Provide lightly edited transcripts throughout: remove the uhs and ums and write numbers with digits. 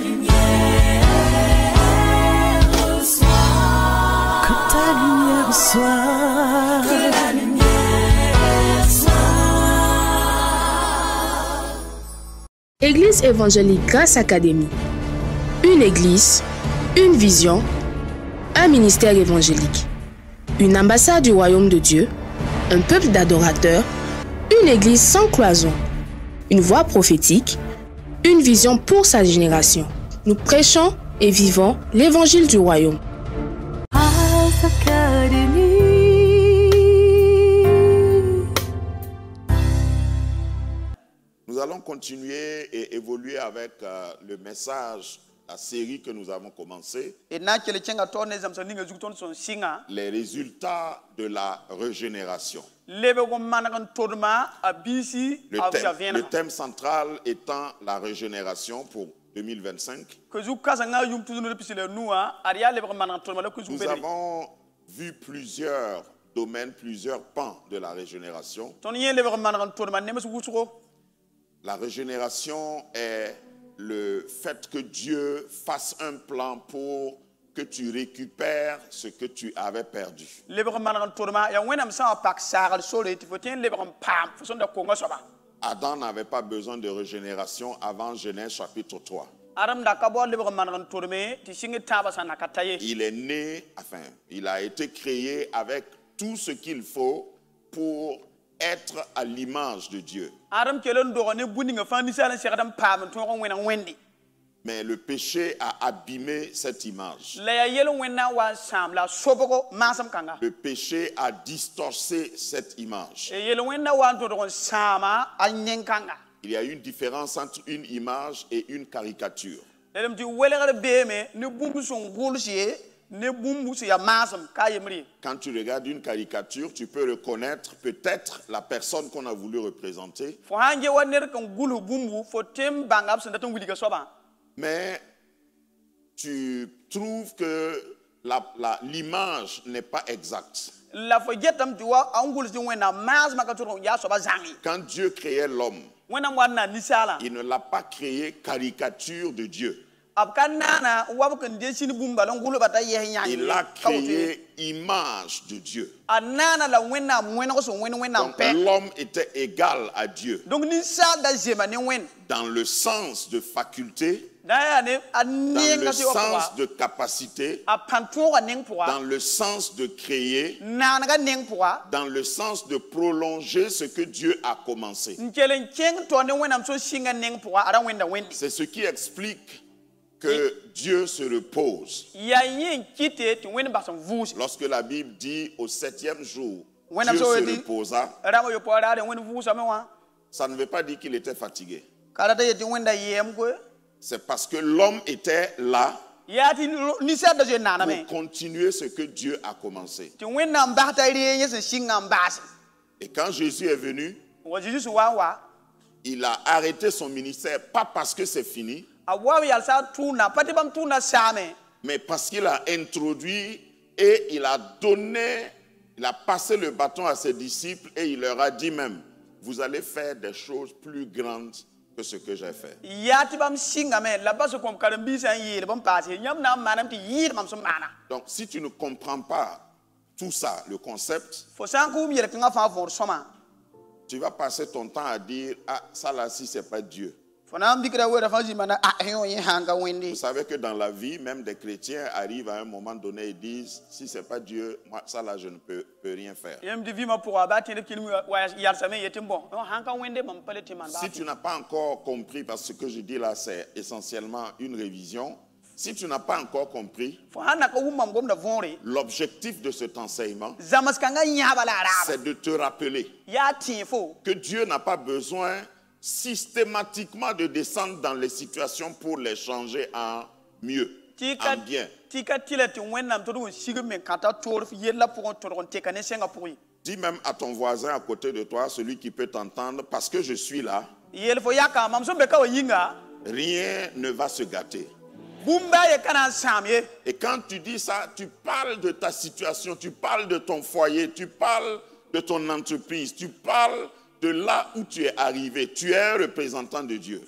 lumière soit. Que ta lumière soit. Que la lumière soit. Église évangélique Grâce Académie. Une église, une vision, un ministère évangélique. Une ambassade du royaume de Dieu, un peuple d'adorateurs, une église sans cloison, une voix prophétique, une vision pour sa génération. Nous prêchons et vivons l'évangile du royaume. Grâce Académie. Nous allons continuer et évoluer avec le message, la série que nous avons commencée, les résultats de la régénération. Le thème central étant la régénération pour 2025. Nous avons vu plusieurs domaines, plusieurs pans de la régénération. La régénération est le fait que Dieu fasse un plan pour que tu récupères ce que tu avais perdu. Adam n'avait pas besoin de régénération avant Genèse chapitre 3. Il est né, enfin, il a été créé avec tout ce qu'il faut pour être à l'image de Dieu. Mais le péché a abîmé cette image. Le péché a distorché cette image. Il y a une différence entre une image et une caricature. Quand tu regardes une caricature, tu peux reconnaître peut-être la personne qu'on a voulu représenter. Mais tu trouves que l'image n'est pas exacte. Quand Dieu créait l'homme, il ne l'a pas créé caricature de Dieu. Il a créé image de Dieu. Donc l'homme était égal à Dieu. Dans le sens de faculté, dans le sens de capacité, dans le sens de créer, dans le sens de prolonger ce que Dieu a commencé. C'est ce qui explique que Dieu se repose. Lorsque la Bible dit au 7e jour, Dieu se reposa, ça ne veut pas dire qu'il était fatigué. C'est parce que l'homme était là pour continuer ce que Dieu a commencé. Et quand Jésus est venu, il a arrêté son ministère, pas parce que c'est fini, mais parce qu'il a introduit et il a passé le bâton à ses disciples et il leur a dit même, vous allez faire des choses plus grandes que ce que j'ai fait. Donc si tu ne comprends pas tout ça, le concept, tu vas passer ton temps à dire, ah ça là si c'est pas Dieu. Vous savez que dans la vie, même des chrétiens arrivent à un moment donné et disent, si ce n'est pas Dieu, moi, ça là, je ne peux rien faire. Si tu n'as pas encore compris, parce que ce que je dis là, c'est essentiellement une révision. Si tu n'as pas encore compris, l'objectif de cet enseignement, c'est de te rappeler que Dieu n'a pas besoin systématiquement de descendre dans les situations pour les changer en mieux, en bien. Dis même à ton voisin à côté de toi, celui qui peut t'entendre, parce que je suis là, rien ne va se gâter. Et quand tu dis ça, tu parles de ta situation, tu parles de ton foyer, tu parles de ton entreprise, tu parles de là où tu es arrivé, tu es un représentant de Dieu.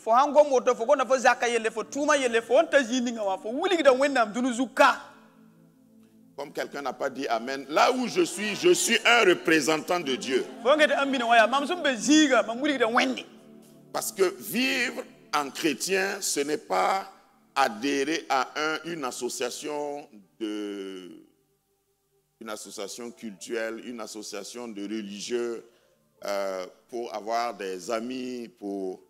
Comme quelqu'un n'a pas dit Amen, là où je suis un représentant de Dieu. Parce que vivre en chrétien, ce n'est pas adhérer à une association cultuelle, une association de religieux pour avoir des amis, pour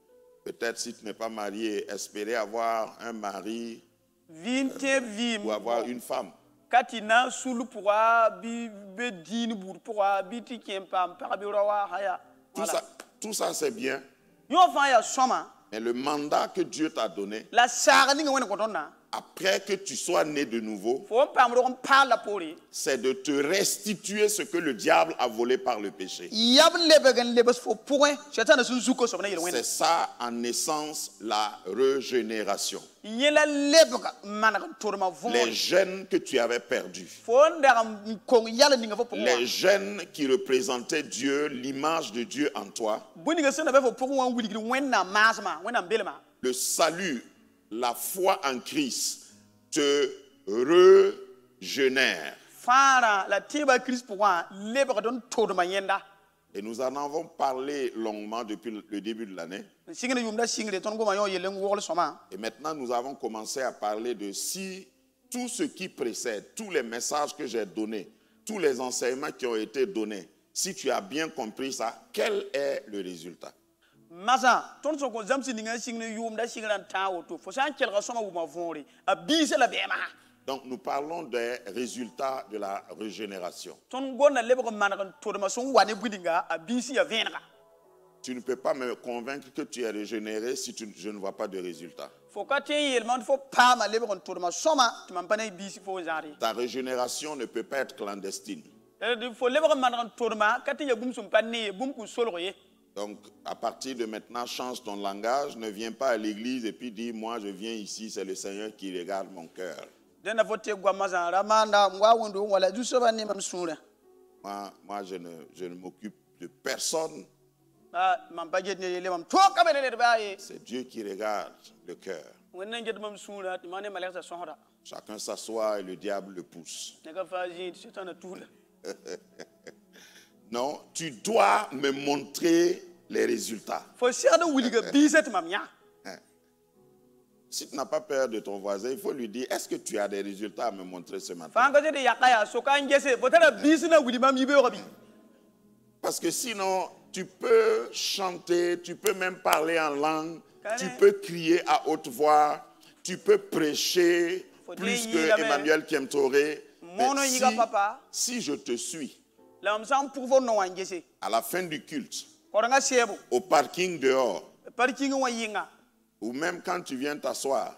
peut-être si tu n'es pas marié, espérer avoir un mari ou avoir une femme. Tout ça c'est bien. Mais le mandat que Dieu t'a donné, après que tu sois né de nouveau, c'est de te restituer ce que le diable a volé par le péché. C'est ça en essence la régénération. Les gènes que tu avais perdus, les gènes qui représentaient Dieu, l'image de Dieu en toi, le salut, la foi en Christ te régénère. Et nous en avons parlé longuement depuis le début de l'année. Et maintenant, nous avons commencé à parler de si tout ce qui précède, tous les messages que j'ai donnés, tous les enseignements qui ont été donnés, si tu as bien compris ça, quel est le résultat? Donc nous parlons des résultats de la régénération. Tu ne peux pas me convaincre que tu es régénéré si je ne vois pas de résultats. Ta régénération ne peut pas être clandestine. Donc, à partir de maintenant, change ton langage, ne viens pas à l'église et puis dis, moi je viens ici, c'est le Seigneur qui regarde mon cœur. Moi, je ne m'occupe de personne. C'est Dieu qui regarde le cœur. Chacun s'assoit et le diable le pousse. Non, tu dois me montrer les résultats. Si tu n'as pas peur de ton voisin, il faut lui dire, est-ce que tu as des résultats à me montrer ce matin? Parce que sinon, tu peux chanter, tu peux même parler en langue, tu peux crier à haute voix, tu peux prêcher plus que Emmanuel Kiemtoré. Mais si je te suis, à la fin du culte, au parking dehors, ou même quand tu viens t'asseoir,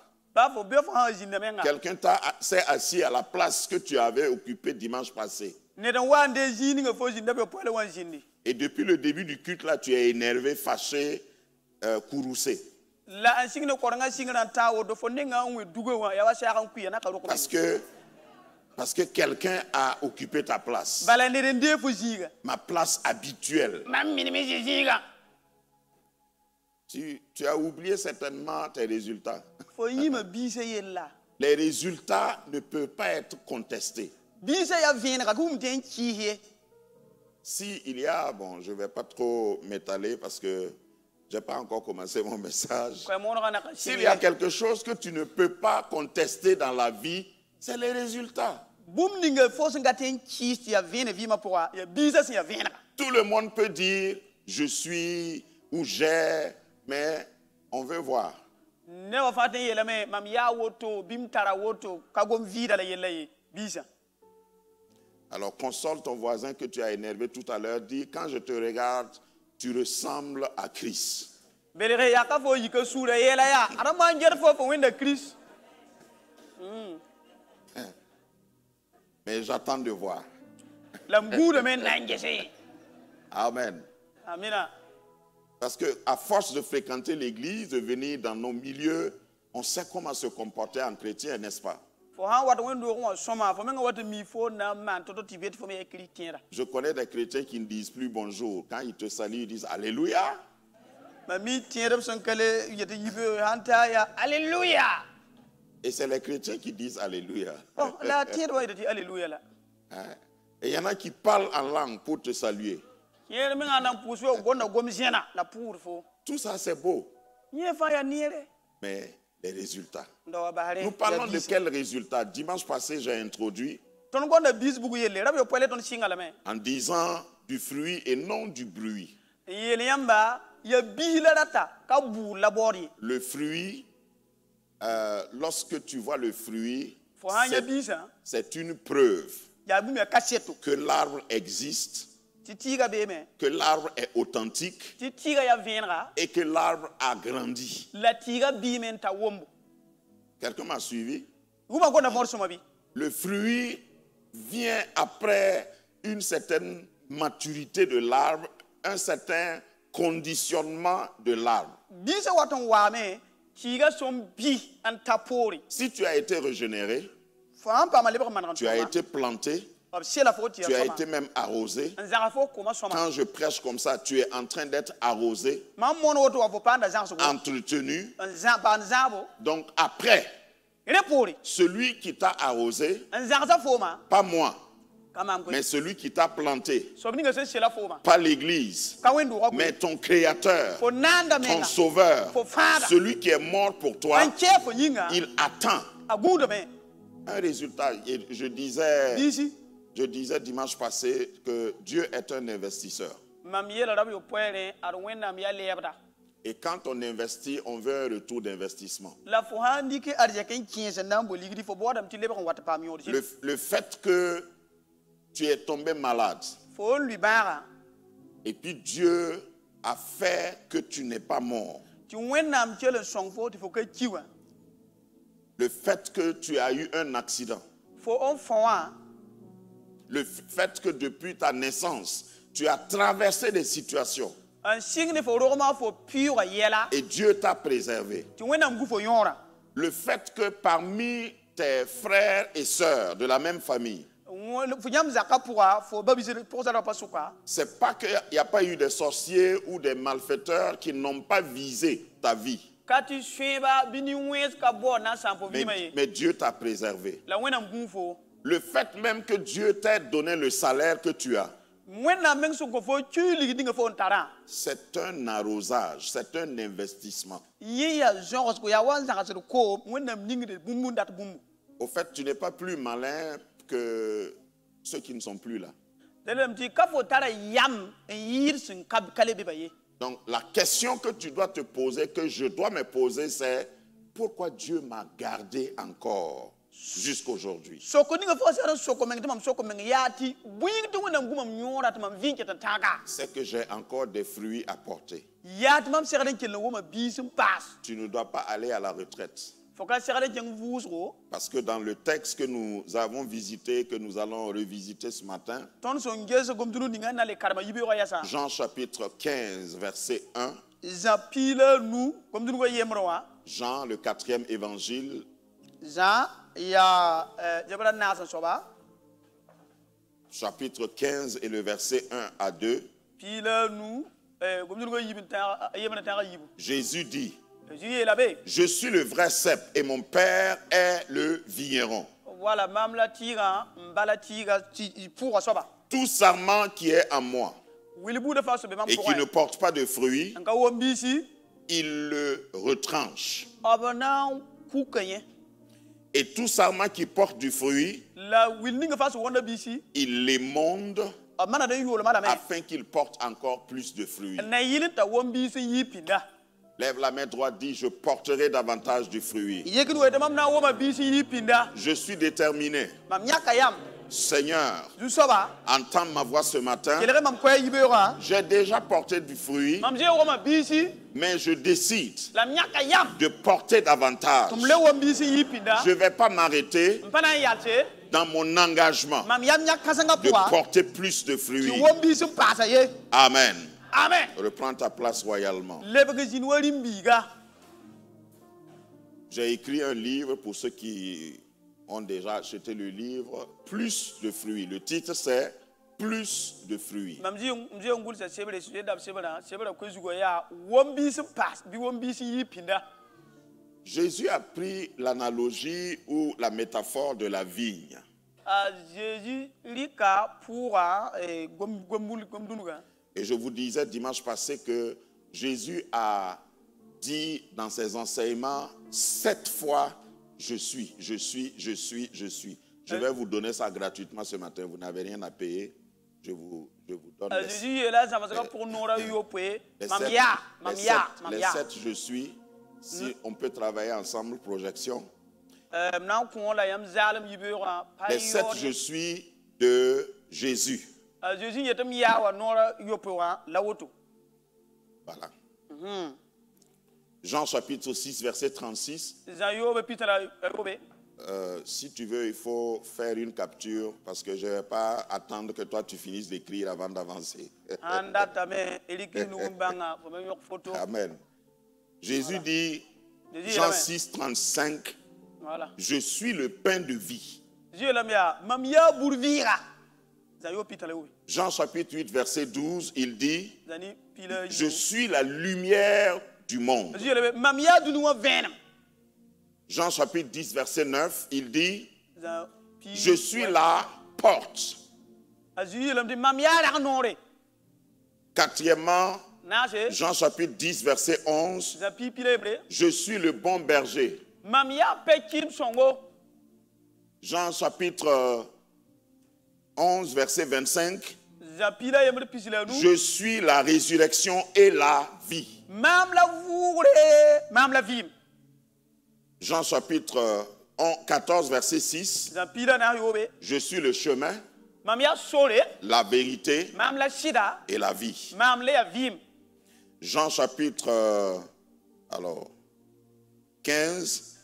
quelqu'un s'est assis à la place que tu avais occupée dimanche passé. Et depuis le début du culte, là, tu es énervé, fâché, courroucé. Parce que quelqu'un a occupé ta place. Ma place habituelle. Tu as oublié certainement tes résultats. Les résultats ne peuvent pas être contestés. S'il y a, bon, je ne vais pas trop m'étaler parce que je n'ai pas encore commencé mon message. S'il y a quelque chose que tu ne peux pas contester dans la vie, c'est les résultats. Tout le monde peut dire, je suis ou j'ai, mais on veut voir. Alors console ton voisin que tu as énervé tout à l'heure, dis, quand je te regarde, tu ressembles à Christ. Mais j'attends de voir. Amen. Parce qu'à force de fréquenter l'église, de venir dans nos milieux, on sait comment se comporter en chrétien, n'est-ce pas? Je connais des chrétiens qui ne disent plus bonjour. Quand ils te saluent, ils disent Alléluia. Alléluia. Et c'est les chrétiens qui disent Alléluia. Et il y en a qui parlent en langue pour te saluer. Tout ça, c'est beau. Mais les résultats. Nous parlons de quels résultats? Dimanche passé, j'ai introduit en disant du fruit et non du bruit. Le fruit, lorsque tu vois le fruit, c'est une preuve que l'arbre existe, que l'arbre est authentique et que l'arbre a grandi. Quelqu'un m'a suivi? Le fruit vient après une certaine maturité de l'arbre, un certain conditionnement de l'arbre. Si tu as été régénéré, tu as été planté, tu as été même arrosé. Quand je prêche comme ça, tu es en train d'être arrosé, entretenu. Donc après, celui qui t'a arrosé, pas moi, mais celui qui t'a planté, pas l'église, mais ton créateur, ton sauveur, celui qui est mort pour toi, il attend un résultat. Et je disais dimanche passé que Dieu est un investisseur. Et quand on investit, on veut un retour d'investissement. Le fait que tu es tombé malade, et puis Dieu a fait que tu n'es pas mort. Le fait que tu as eu un accident. Le fait que depuis ta naissance, tu as traversé des situations. Et Dieu t'a préservé. Le fait que parmi tes frères et sœurs de la même famille, c'est pas qu'il n'y a pas eu des sorciers ou des malfaiteurs qui n'ont pas visé ta vie. Mais Dieu t'a préservé. Le fait même que Dieu t'ait donné le salaire que tu as, c'est un arrosage, c'est un investissement. Au fait, tu n'es pas plus malin que ceux qui ne sont plus là. Donc la question que tu dois te poser, que je dois me poser, c'est pourquoi Dieu m'a gardé encore jusqu'à aujourd'hui? C'est que j'ai encore des fruits à porter. Tu ne dois pas aller à la retraite. Parce que dans le texte que nous avons visité, que nous allons revisiter ce matin, Jean chapitre 15, verset 1, Jean, le 4e évangile, chapitre 15 et le verset 1 à 2, Jésus dit: je suis le vrai cep et mon père est le vigneron. Tout sarment qui est en moi et qui ne porte pas de fruits, il le retranche. Et tout sarment qui porte du fruit, il l'émonde afin qu'il porte encore plus de fruits. Lève la main droite, dis: je porterai davantage du fruit. Je suis déterminé. Seigneur, entends ma voix ce matin. J'ai déjà porté du fruit, mais je décide de porter davantage. Je ne vais pas m'arrêter dans mon engagement de porter plus de fruits. Amen. Amen. Reprends ta place royalement. J'ai écrit un livre pour ceux qui ont déjà acheté le livre Plus de fruits. Le titre c'est Plus de fruits. Jésus a pris l'analogie ou la métaphore de la vigne. Et je vous disais dimanche passé que Jésus a dit dans ses enseignements 7 fois je suis, je suis, je suis, je suis. Je vais vous donner ça gratuitement ce matin. Vous n'avez rien à payer. Je vous donne les 7 je suis. Si on peut travailler ensemble, projection. Les 7 je suis de Jésus. Voilà. Jean chapitre 6, verset 36. Si tu veux, il faut faire une capture parce que je ne vais pas attendre que toi tu finisses d'écrire avant d'avancer. Amen. Jésus dit, Jean 6, 35, je suis le pain de vie. Jean chapitre 8, verset 12, il dit, je suis la lumière du monde. Jean chapitre 10, verset 9, il dit, je suis la porte. Quatrièmement, Jean chapitre 10, verset 11, je suis le bon berger. Jean chapitre 11, verset 25, je suis la résurrection et la vie. Jean chapitre 14, verset 6, je suis le chemin, la vérité et la vie. Jean chapitre 15,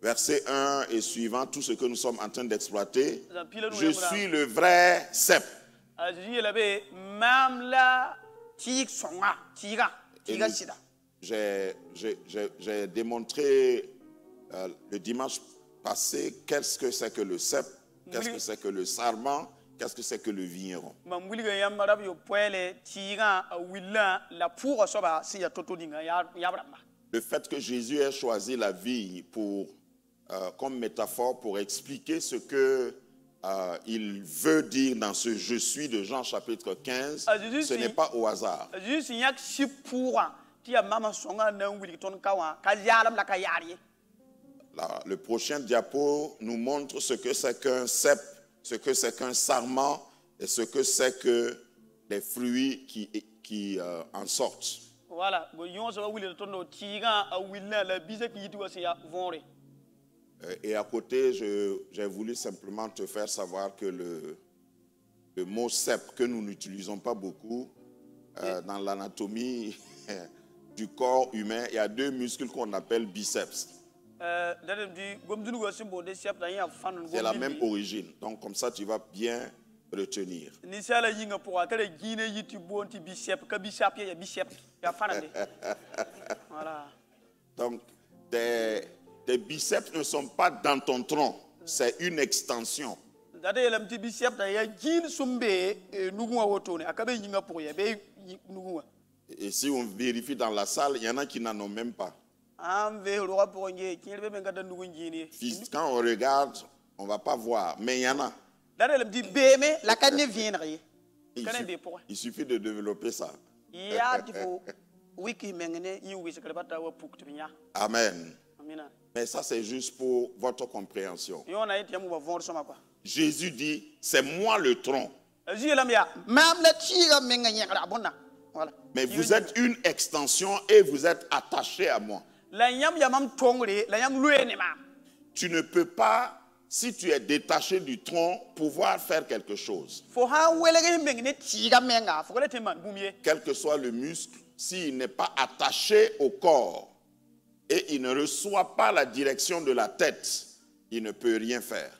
verset 1 et suivant, tout ce que nous sommes en train d'exploiter. Je suis le vrai cep. J'ai démontré le dimanche passé qu'est-ce que c'est que le cep, qu'est-ce que c'est que le sarment, qu'est-ce que c'est que le vigneron. Le fait que Jésus ait choisi la vigne comme métaphore pour expliquer ce que il veut dire dans ce « Je suis » de Jean chapitre 15, ce n'est pas au hasard. Là, le prochain diapo nous montre ce que c'est qu'un cep, ce que c'est qu'un sarment et ce que c'est que les fruits qui en sortent. Voilà. Et à côté, j'ai voulu simplement te faire savoir que le mot cep que nous n'utilisons pas beaucoup dans l'anatomie du corps humain, il y a 2 muscles qu'on appelle biceps. C'est la même origine. Donc comme ça, tu vas bien retenir. Donc, tes biceps ne sont pas dans ton tronc, c'est une extension. Et si on vérifie dans la salle, il y en a qui n'en ont même pas. Quand on regarde, on ne va pas voir, mais il y en a. Il suffit de développer ça. Amen. Mais ça, c'est juste pour votre compréhension. Jésus dit, c'est moi le tronc. Mais vous êtes une extension et vous êtes attaché à moi. Tu ne peux pas, si tu es détaché du tronc, pouvoir faire quelque chose. Quel que soit le muscle, s'il n'est pas attaché au corps et il ne reçoit pas la direction de la tête, il ne peut rien faire.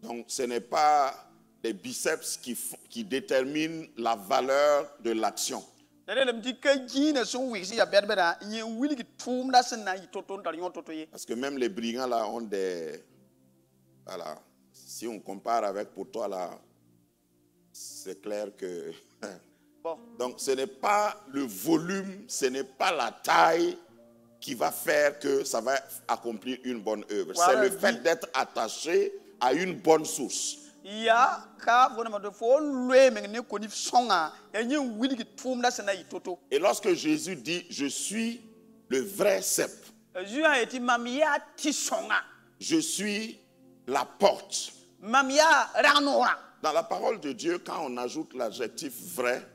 Donc ce n'est pas les biceps qui déterminent la valeur de l'action. Parce que même les brigands là ont des... Voilà. Si on compare avec pour toi là, c'est clair que... Bon. Donc ce n'est pas le volume, ce n'est pas la taille qui va faire que ça va accomplir une bonne œuvre. Voilà, c'est le fait d'être attaché à une bonne source. Et lorsque Jésus dit « Je suis le vrai cep », je suis la porte. Dans la parole de Dieu, quand on ajoute l'adjectif « vrai »,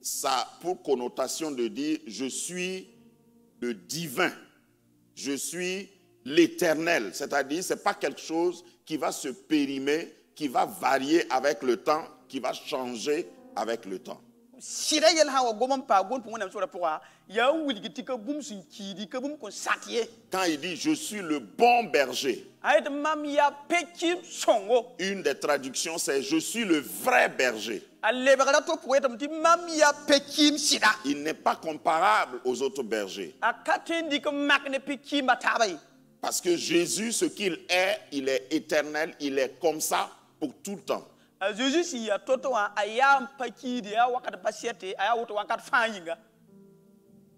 ça a pour connotation de dire « Je suis le divin ». Je suis l'éternel, c'est-à-dire ce n'est pas quelque chose qui va se périmer, qui va varier avec le temps, qui va changer avec le temps. Quand il dit « Je suis le bon berger », une des traductions c'est « Je suis le vrai berger ». Il n'est pas comparable aux autres bergers. Parce que Jésus, ce qu'il est, il est éternel, il est comme ça pour tout le temps.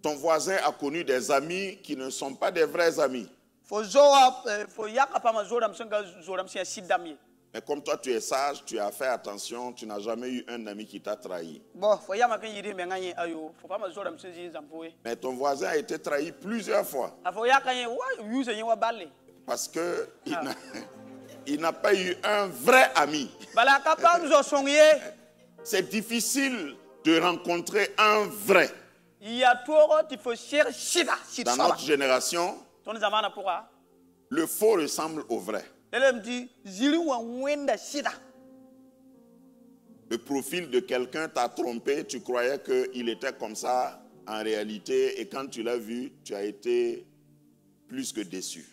Ton voisin a connu des amis qui ne sont pas des vrais amis. Mais comme toi tu es sage, tu as fait attention, tu n'as jamais eu un ami qui t'a trahi. Mais ton voisin a été trahi plusieurs fois. Parce qu'il n'a pas eu un vrai ami. C'est difficile de rencontrer un vrai. Dans notre génération, le faux ressemble au vrai. Le profil de quelqu'un t'a trompé, tu croyais qu'il était comme ça en réalité, et quand tu l'as vu, tu as été plus que déçu.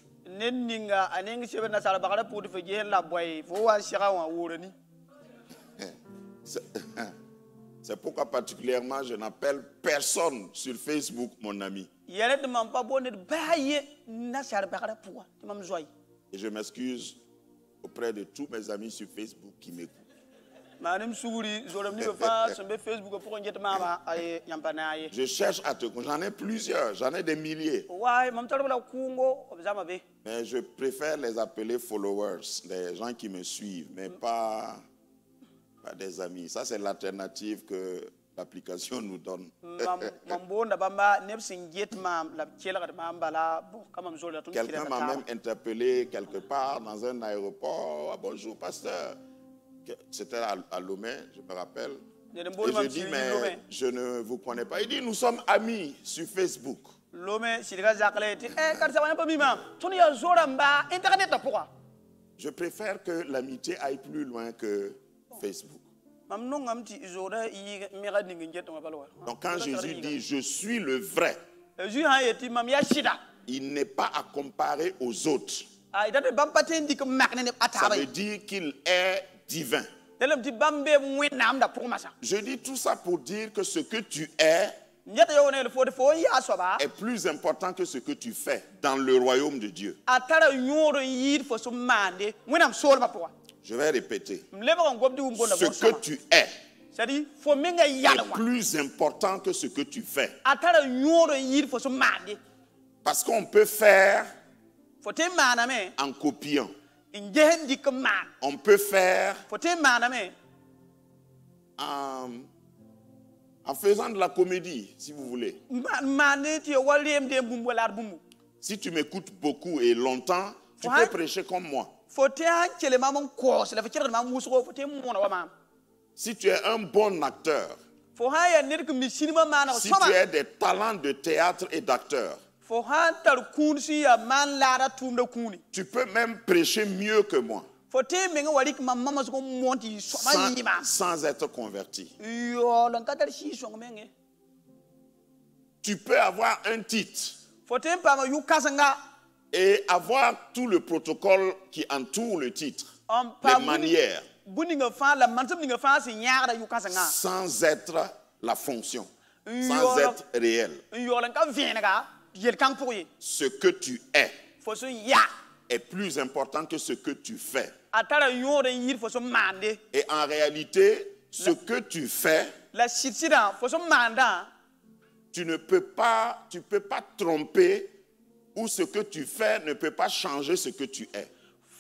C'est pourquoi particulièrement je n'appelle personne sur Facebook mon ami. Et je m'excuse auprès de tous mes amis sur Facebook qui m'écoutent. Je cherche à te... J'en ai plusieurs, j'en ai des milliers. Mais je préfère les appeler followers, des gens qui me suivent, mais pas des amis. Ça, c'est l'alternative que l'application nous donne. Quelqu'un m'a même interpellé quelque part dans un aéroport. Ah, bonjour, pasteur. C'était à Lomé, je me rappelle. Et je dis, mais je ne vous connais pas. Il dit, nous sommes amis sur Facebook. Je préfère que l'amitié aille plus loin que Facebook. Donc quand Jésus dit, je suis le vrai, il n'est pas à comparer aux autres. Ça veut dire qu'il est divin. Je dis tout ça pour dire que ce que tu es est plus important que ce que tu fais dans le royaume de Dieu. Je vais répéter. Ce que tu es est plus important que ce que tu fais. Parce qu'on peut faire en copiant. On peut faire en faisant de la comédie, si vous voulez. Si tu m'écoutes beaucoup et longtemps, tu peux prêcher comme moi. Si tu es un bon acteur, si tu as des talents de théâtre et d'acteur, tu peux même prêcher mieux que moi. Sans être converti. Tu peux avoir un titre et avoir tout le protocole qui entoure le titre. les manières, sans être la fonction, sans être réel. Ce que tu es est plus important que ce que tu fais. Et en réalité, ce que tu fais, tu ne peux pas tromper, ou ce que tu fais ne peut pas changer ce que tu es.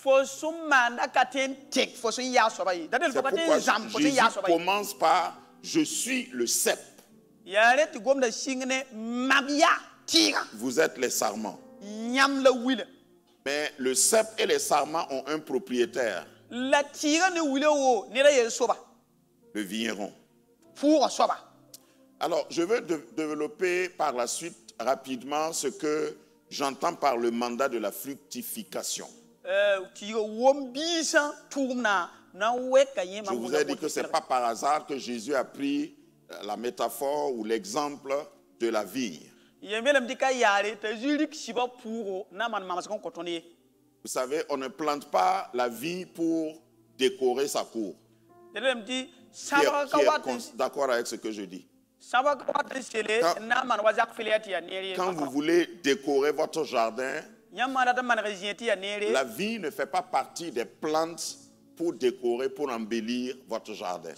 C'est pourquoi Jésus commence par « Je suis le cep ». Vous êtes les sarments. Mais le cep et les sarments ont un propriétaire. Le vigneron. Alors, je veux développer par la suite rapidement ce que j'entends par le mandat de la fructification. Je vous ai dit que ce n'est pas par hasard que Jésus a pris la métaphore ou l'exemple de la vigne. Vous savez, on ne plante pas la vigne pour décorer sa cour. Qui est d'accord avec ce que je dis? Quand vous voulez décorer votre jardin, la vigne ne fait pas partie des plantes pour décorer, pour embellir votre jardin.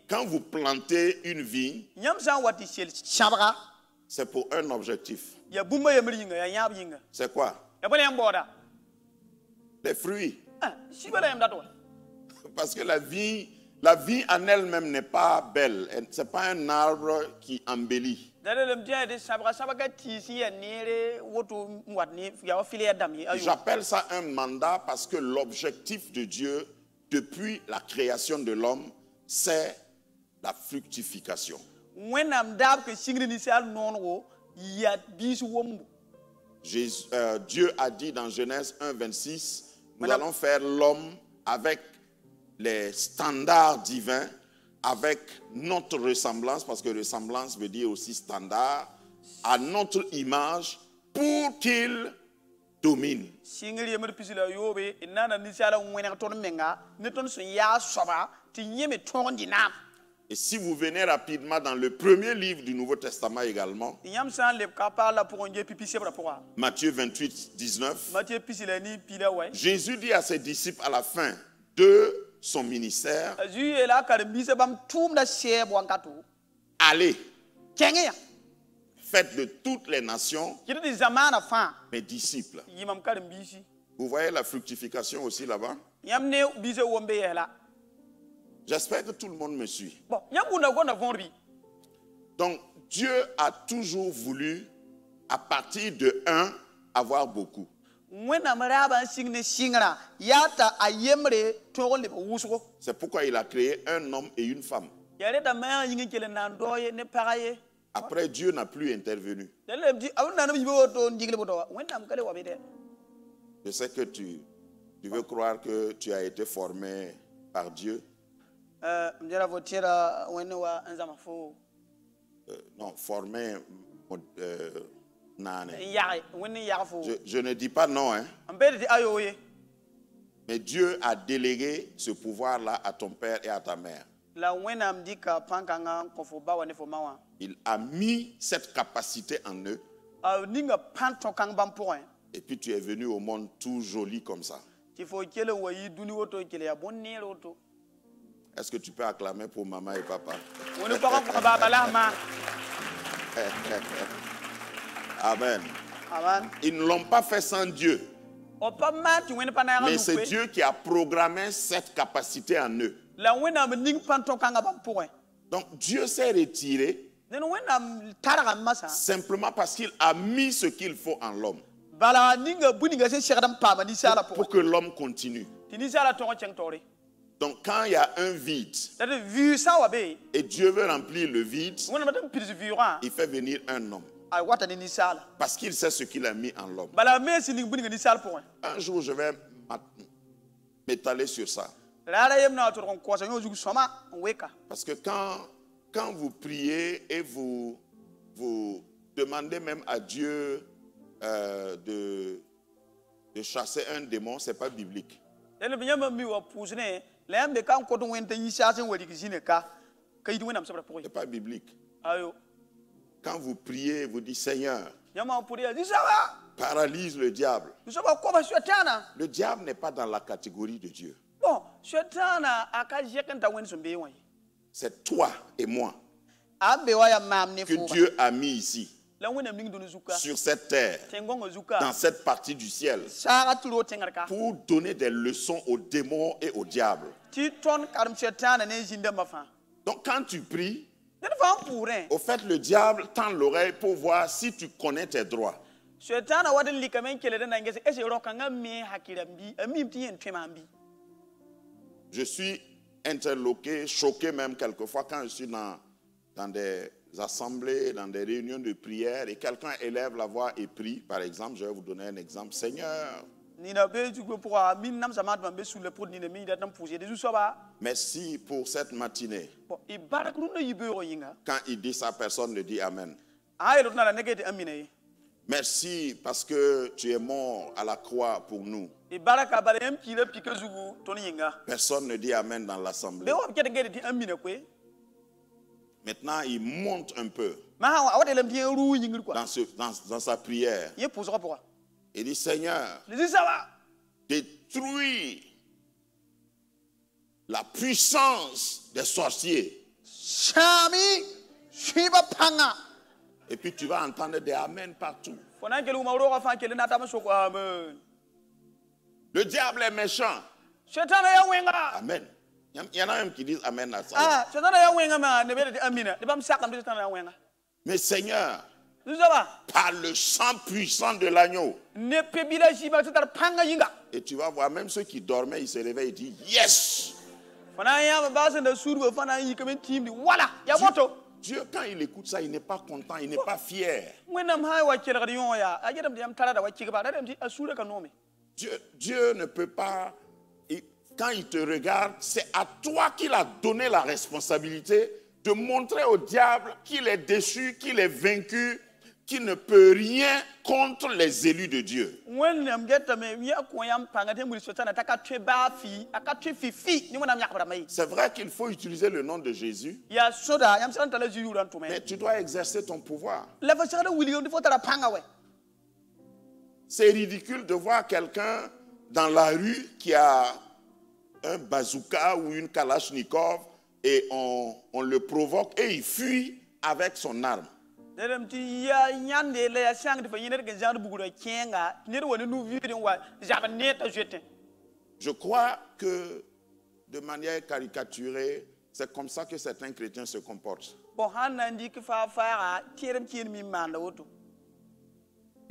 Quand vous plantez une vigne, c'est pour un objectif. C'est quoi? Les fruits. Parce que la vie en elle-même n'est pas belle. Ce n'est pas un arbre qui embellit. J'appelle ça un mandat parce que l'objectif de Dieu, depuis la création de l'homme, c'est la fructification. Dieu a dit dans Genèse 1:26, nous allons faire l'homme avec les standards divins, avec notre ressemblance, parce que ressemblance veut dire aussi standard, à notre image, pour qu'il domine. Et si vous venez rapidement dans le premier livre du Nouveau Testament également, Matthieu 28:19, Jésus dit à ses disciples à la fin de son ministère, allez, faites de toutes les nations mes disciples. Vous voyez la fructification aussi là-bas? J'espère que tout le monde me suit. Donc, Dieu a toujours voulu, à partir de un, avoir beaucoup. C'est pourquoi il a créé un homme et une femme. Après, Dieu n'a plus intervenu. Je sais que tu veux croire que tu as été formé par Dieu. Non, formé. Je ne dis pas non, hein. Mais Dieu a délégué ce pouvoir-là à ton père et à ta mère. Il a mis cette capacité en eux. Et puis tu es venu au monde tout joli comme ça. Est-ce que tu peux acclamer pour maman et papa? Amen. Ils ne l'ont pas fait sans Dieu. Mais c'est Dieu qui a programmé cette capacité en eux. Donc Dieu s'est retiré simplement parce qu'il a mis ce qu'il faut en l'homme. Pour que l'homme continue. Donc quand il y a un vide, et Dieu veut remplir le vide, il fait venir un homme. Parce qu'il sait ce qu'il a mis en l'homme. Un jour, je vais m'étaler sur ça. Parce que quand vous priez et vous demandez même à Dieu de de chasser un démon, ce n'est pas biblique. Ce n'est pas biblique. Quand vous priez, vous dites Seigneur, paralyse le diable. Le diable n'est pas dans la catégorie de Dieu. C'est toi et moi que Dieu a mis ici, sur cette terre, dans cette partie du ciel, pour donner des leçons aux démons et au diable. Donc quand tu pries, au fait le diable tend l'oreille pour voir si tu connais tes droits. Je suis interloqué, choqué même quelquefois quand je suis dans des assemblées, dans des réunions de prière et quelqu'un élève la voix et prie. Par exemple, je vais vous donner un exemple. Seigneur, merci pour cette matinée. Quand il dit ça, personne ne dit Amen. Merci parce que tu es mort à la croix pour nous. Personne ne dit Amen dans l'assemblée. Maintenant, il monte un peu dans sa prière. Il dit, Seigneur, détruis la puissance des sorciers. Et puis tu vas entendre des Amen partout. Le diable est méchant. Amen. Il y en a même qui disent Amen à ça. Mais Seigneur, par le sang puissant de l'agneau. Et tu vas voir, même ceux qui dormaient, ils se réveillent et disent Yes! Dieu, quand il écoute ça, il n'est pas content, il n'est pas fier. Dieu ne peut pas, quand il te regarde, c'est à toi qu'il a donné la responsabilité de montrer au diable qu'il est déçu, qu'il est vaincu, qu'il ne peut rien contre les élus de Dieu. C'est vrai qu'il faut utiliser le nom de Jésus, mais tu dois exercer ton pouvoir. C'est ridicule de voir quelqu'un dans la rue qui a un bazooka ou une kalachnikov et on le provoque et il fuit avec son arme. Je crois que de manière caricaturée, c'est comme ça que certains chrétiens se comportent.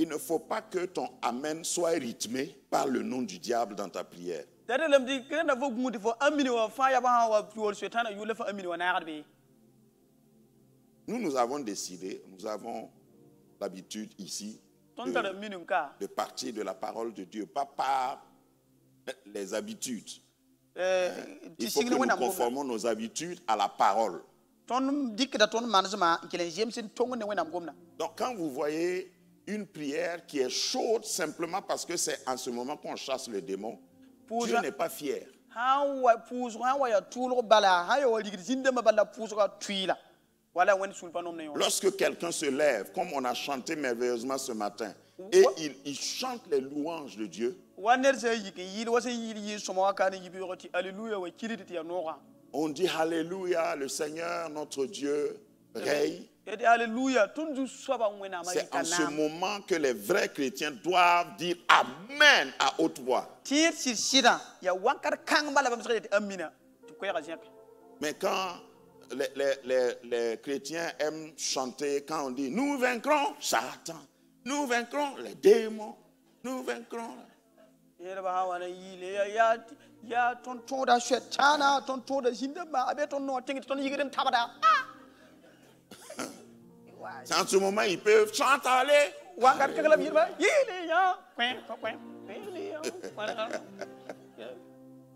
Il ne faut pas que ton Amen soit rythmé par le nom du diable dans ta prière. Nous avons décidé, nous avons l'habitude ici de partir de la parole de Dieu, pas par les habitudes. Il faut que nous conformons nos habitudes à la parole. Donc quand vous voyez une prière qui est chaude simplement parce que c'est en ce moment qu'on chasse le démon, Dieu n'est pas fier. Lorsque quelqu'un se lève, comme on a chanté merveilleusement ce matin, et il chante les louanges de Dieu, on dit Alléluia, le Seigneur notre Dieu règne. C'est en ce moment que les vrais chrétiens doivent dire Amen à haute voix. Mais quand les chrétiens aiment chanter, quand on dit nous vaincrons Satan, nous vaincrons les démons, nous vaincrons. C'est en ce moment ils peuvent chanter.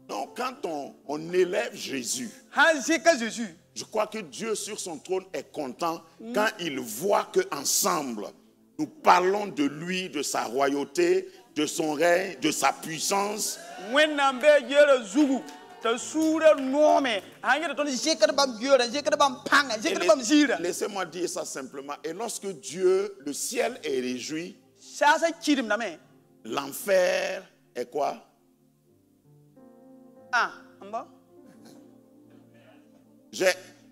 Donc quand on élève Jésus, je crois que Dieu sur son trône est content quand il voit qu'ensemble, nous parlons de lui, de sa royauté, de son règne, de sa puissance. Laissez-moi dire ça simplement. Et lorsque Dieu, le ciel est réjoui, l'enfer est quoi?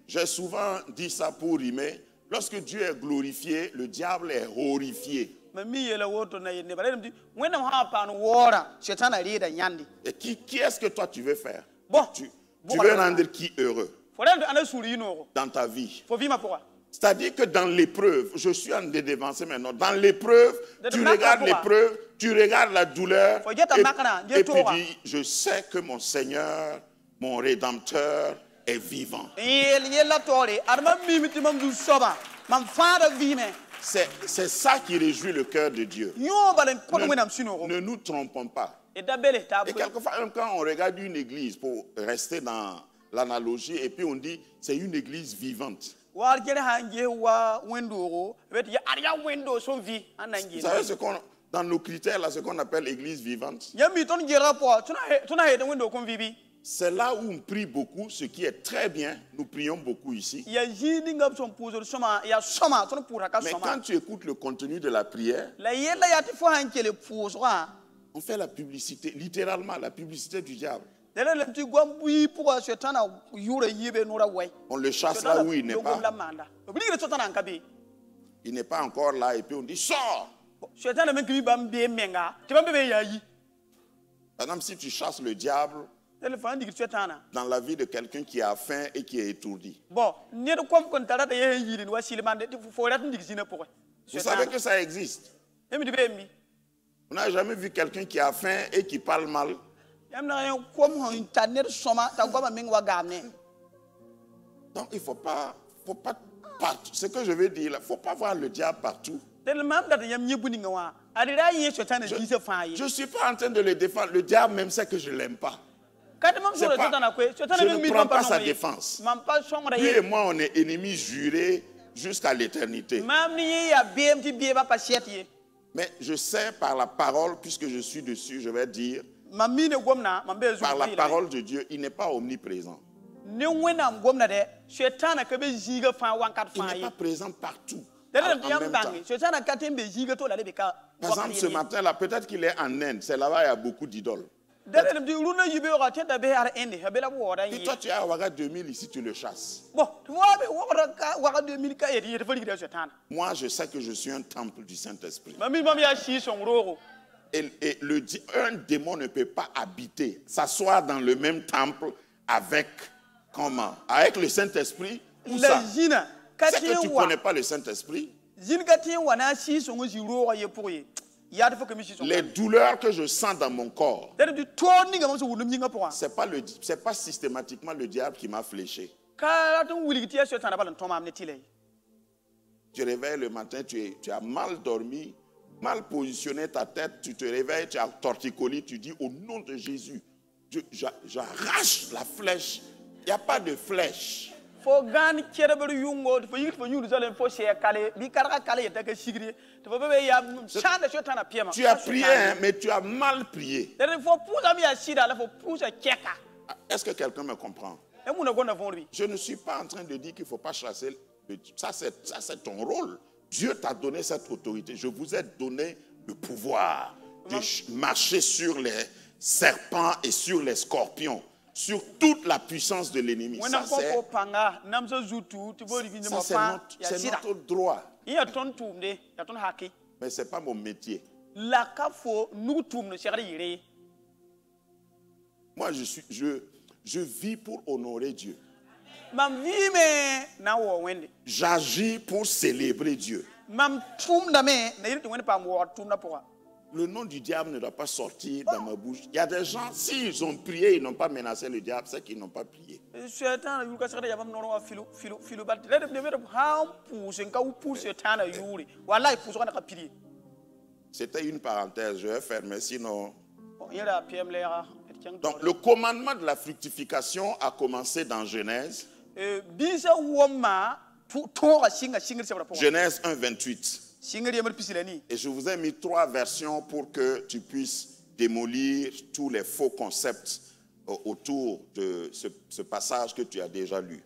J'ai souvent dit ça pour rimer. Lorsque Dieu est glorifié, le diable est horrifié. Et qui est-ce que toi tu veux faire? Tu veux rendre qui heureux dans ta vie? C'est-à-dire que dans l'épreuve, je suis en train de dévancer maintenant, dans l'épreuve, tu regardes la douleur et puis dis, je sais que mon Seigneur, mon Rédempteur est vivant. C'est ça qui réjouit le cœur de Dieu. Ne nous trompons pas. Et quelquefois, quand on regarde une église, pour rester dans l'analogie, et puis on dit, c'est une église vivante. Vous savez dans nos critères, là, ce qu'on appelle église vivante, c'est là où on prie beaucoup, ce qui est très bien. Nous prions beaucoup ici. Mais quand tu écoutes le contenu de la prière, on fait la publicité, littéralement la publicité du diable. On le chasse là où il n'est pas. Il n'est pas encore là et puis on dit sors. Par exemple, si tu chasses le diable dans la vie de quelqu'un qui a faim et qui est étourdi. Vous savez que ça existe. On n'a jamais vu quelqu'un qui a faim et qui parle mal. Donc il ne faut pas partout. Ce que je veux dire, il ne faut pas voir le diable partout. Je ne suis pas en train de le défendre. Le diable même sait que je ne l'aime pas. Je ne prends pas sa défense. Lui et moi, on est ennemis jurés jusqu'à l'éternité. Mais je sais par la parole, puisque je suis dessus, je vais dire, par la parole de Dieu, il n'est pas omniprésent. Il n'est pas présent partout. En même temps. Par exemple, ce matin-là, peut-être qu'il est en Inde. C'est là-bas, il y a beaucoup d'idoles. Et toi, tu es à Ouaga 2000, ici, tu le chasses. Moi, je sais que je suis un temple du Saint-Esprit. Et un démon ne peut pas habiter, s'asseoir dans le même temple avec, comment? Avec le Saint-Esprit. Où ça? C'est que tu ne connais pas le Saint-Esprit. Les douleurs que je sens dans mon corps, ce n'est pas systématiquement le diable qui m'a fléché. Tu réveilles le matin, tu as mal dormi, mal positionné ta tête, tu te réveilles, tu as torticolis, tu dis au nom de Jésus, j'arrache la flèche. Il n'y a pas de flèche. Tu as prié, mais tu as mal prié. Est-ce que quelqu'un me comprend? Je ne suis pas en train de dire qu'il ne faut pas chasser. Ça, c'est ton rôle. Dieu t'a donné cette autorité. Je vous ai donné le pouvoir de marcher sur les serpents et sur les scorpions, sur toute la puissance de l'ennemi. Ça, c'est notre droit. Mais ce n'est pas mon métier. Moi, je vis pour honorer Dieu. J'agis pour célébrer Dieu. Le nom du diable ne doit pas sortir dans ma bouche. Il y a des gens, s'ils ont prié, ils n'ont pas menacé le diable, c'est qu'ils n'ont pas prié. C'était une parenthèse, je vais fermer, sinon... Donc, le commandement de la fructification a commencé dans Genèse. Genèse 1, 28. Et je vous ai mis 3 versions pour que tu puisses démolir tous les faux concepts autour de ce passage que tu as déjà lu.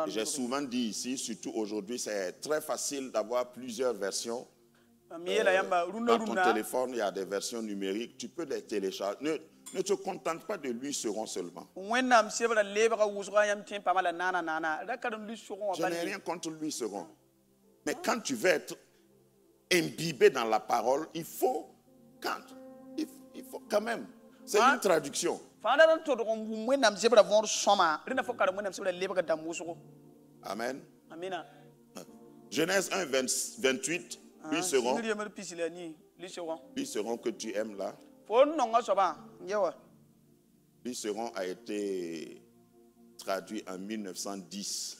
J'ai souvent dit ici, surtout aujourd'hui, c'est très facile d'avoir plusieurs versions. Dans ton téléphone, il y a des versions numériques, tu peux les télécharger. Ne te contente pas de lui seront seulement. Je n'ai rien contre lui seront. Mais quand tu veux être imbibé dans la parole, il faut quand même. C'est une traduction. Amen. Genèse 1, 28, lui seront que tu aimes là. Lui seront a été traduit en 1910.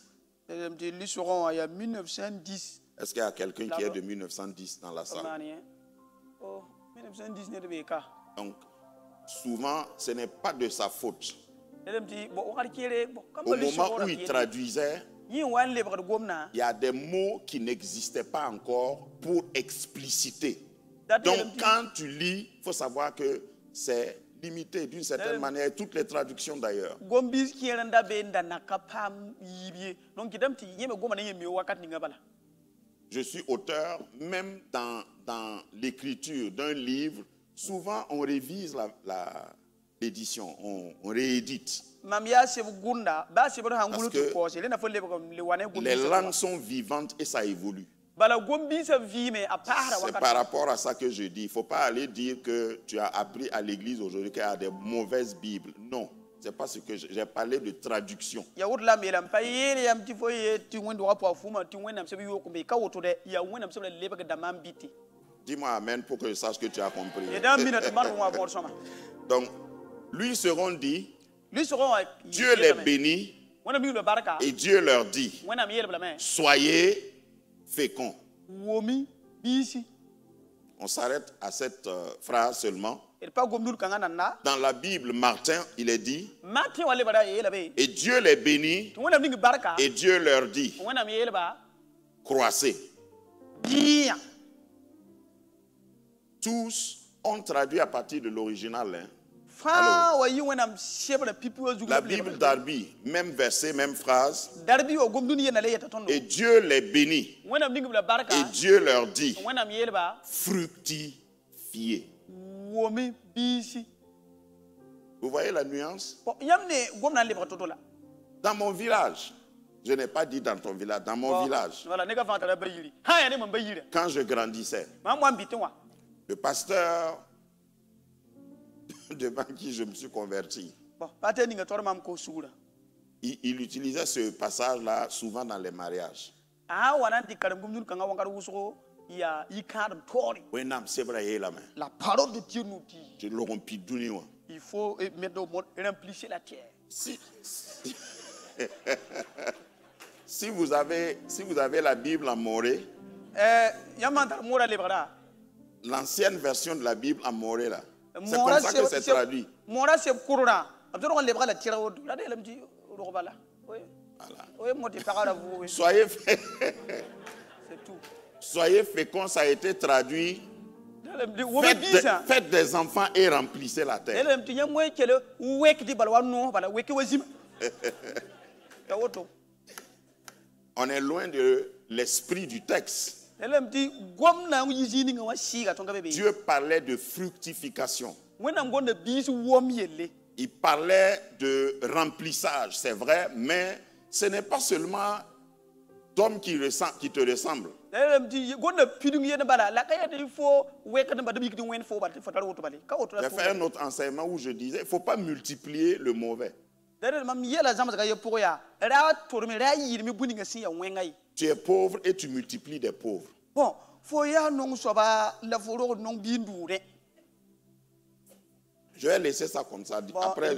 Est-ce qu'il y a quelqu'un qui est de 1910 dans la salle? Donc, souvent, ce n'est pas de sa faute. Au moment où il traduisait, il y a des mots qui n'existaient pas encore pour expliciter. Donc, quand tu lis, il faut savoir que c'est limité d'une certaine manière, toutes les traductions d'ailleurs. Je suis auteur, même dans l'écriture d'un livre, souvent on révise l'édition, on réédite. Parce que les langues sont vivantes et ça évolue. C'est par rapport à ça que je dis. Il ne faut pas aller dire que tu as appris à l'église aujourd'hui qu'il y a des mauvaises Bibles. Non, ce n'est pas ce que j'ai parlé de traduction. Dis-moi amen pour que je sache que tu as compris. Donc, lui seront dit, Dieu les bénit et Dieu leur dit, soyez féconds. On s'arrête à cette phrase seulement. Dans la Bible, Martin, il est dit, et Dieu les bénit et Dieu leur dit, croissez. Tous ont traduit à partir de l'original. Hein. La Bible Darby, même verset, même phrase. Et Dieu les bénit. Et Dieu leur dit, fructifiez. Vous voyez la nuance? Dans mon village, je n'ai pas dit dans ton village, dans mon village, quand je grandissais, le pasteur devant qui je me suis converti, il utilisait ce passage-là souvent dans les mariages. La parole de Dieu nous dit, il faut remplir la terre. Si vous avez la Bible en moré, l'ancienne version de la Bible en moré là, c'est comme ça que c'est traduit. Voilà. Soyez féconds, ça a été traduit. Faites des enfants et remplissez la terre. On est loin de l'esprit du texte. Dieu parlait de fructification. Il parlait de remplissage, c'est vrai, mais ce n'est pas seulement d'hommes qui te ressemblent. J'ai fait un autre enseignement où je disais, il ne faut pas multiplier le mauvais. Tu es pauvre et tu multiplies des pauvres. Je vais laisser ça comme ça. Après,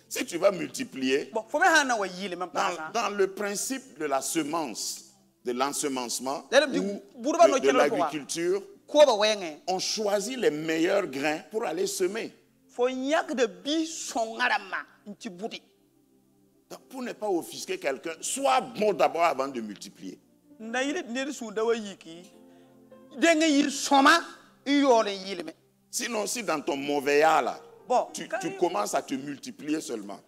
si tu vas multiplier, dans le principe de la semence, de l'ensemencement ou de l'agriculture, on choisit les meilleurs grains pour aller semer. Pour ne pas offusquer quelqu'un, sois bon d'abord avant de multiplier. Sinon, si dans ton mauvais art là, tu commences à te multiplier seulement.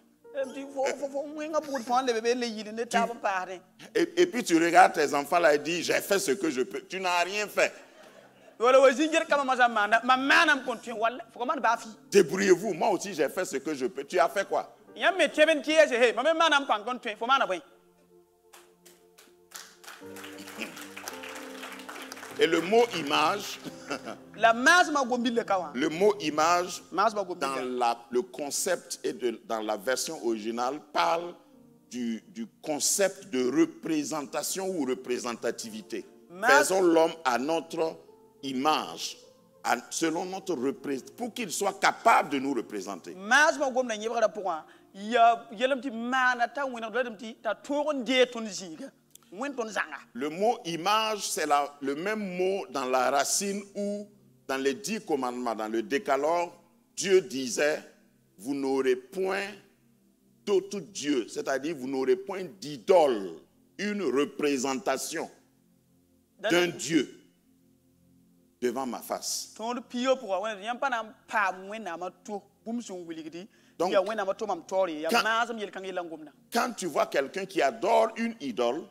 Et puis tu regardes tes enfants là et dis, j'ai fait ce que je peux. Tu n'as rien fait. Débrouillez-vous. Moi aussi, j'ai fait ce que je peux. Tu as fait quoi? Et le mot image, le mot image, dans le concept et dans la version originale, parle du concept de représentation ou représentativité. Faisons l'homme à notre image, selon notre représentation, pour qu'il soit capable de nous représenter. Le mot image, c'est le même mot dans la racine où, dans les 10 commandements, dans le décalogue, Dieu disait, vous n'aurez point d'autre Dieu, c'est-à-dire vous n'aurez point d'idole, une représentation d'un Dieu devant ma face. Donc, quand tu vois quelqu'un qui adore une idole,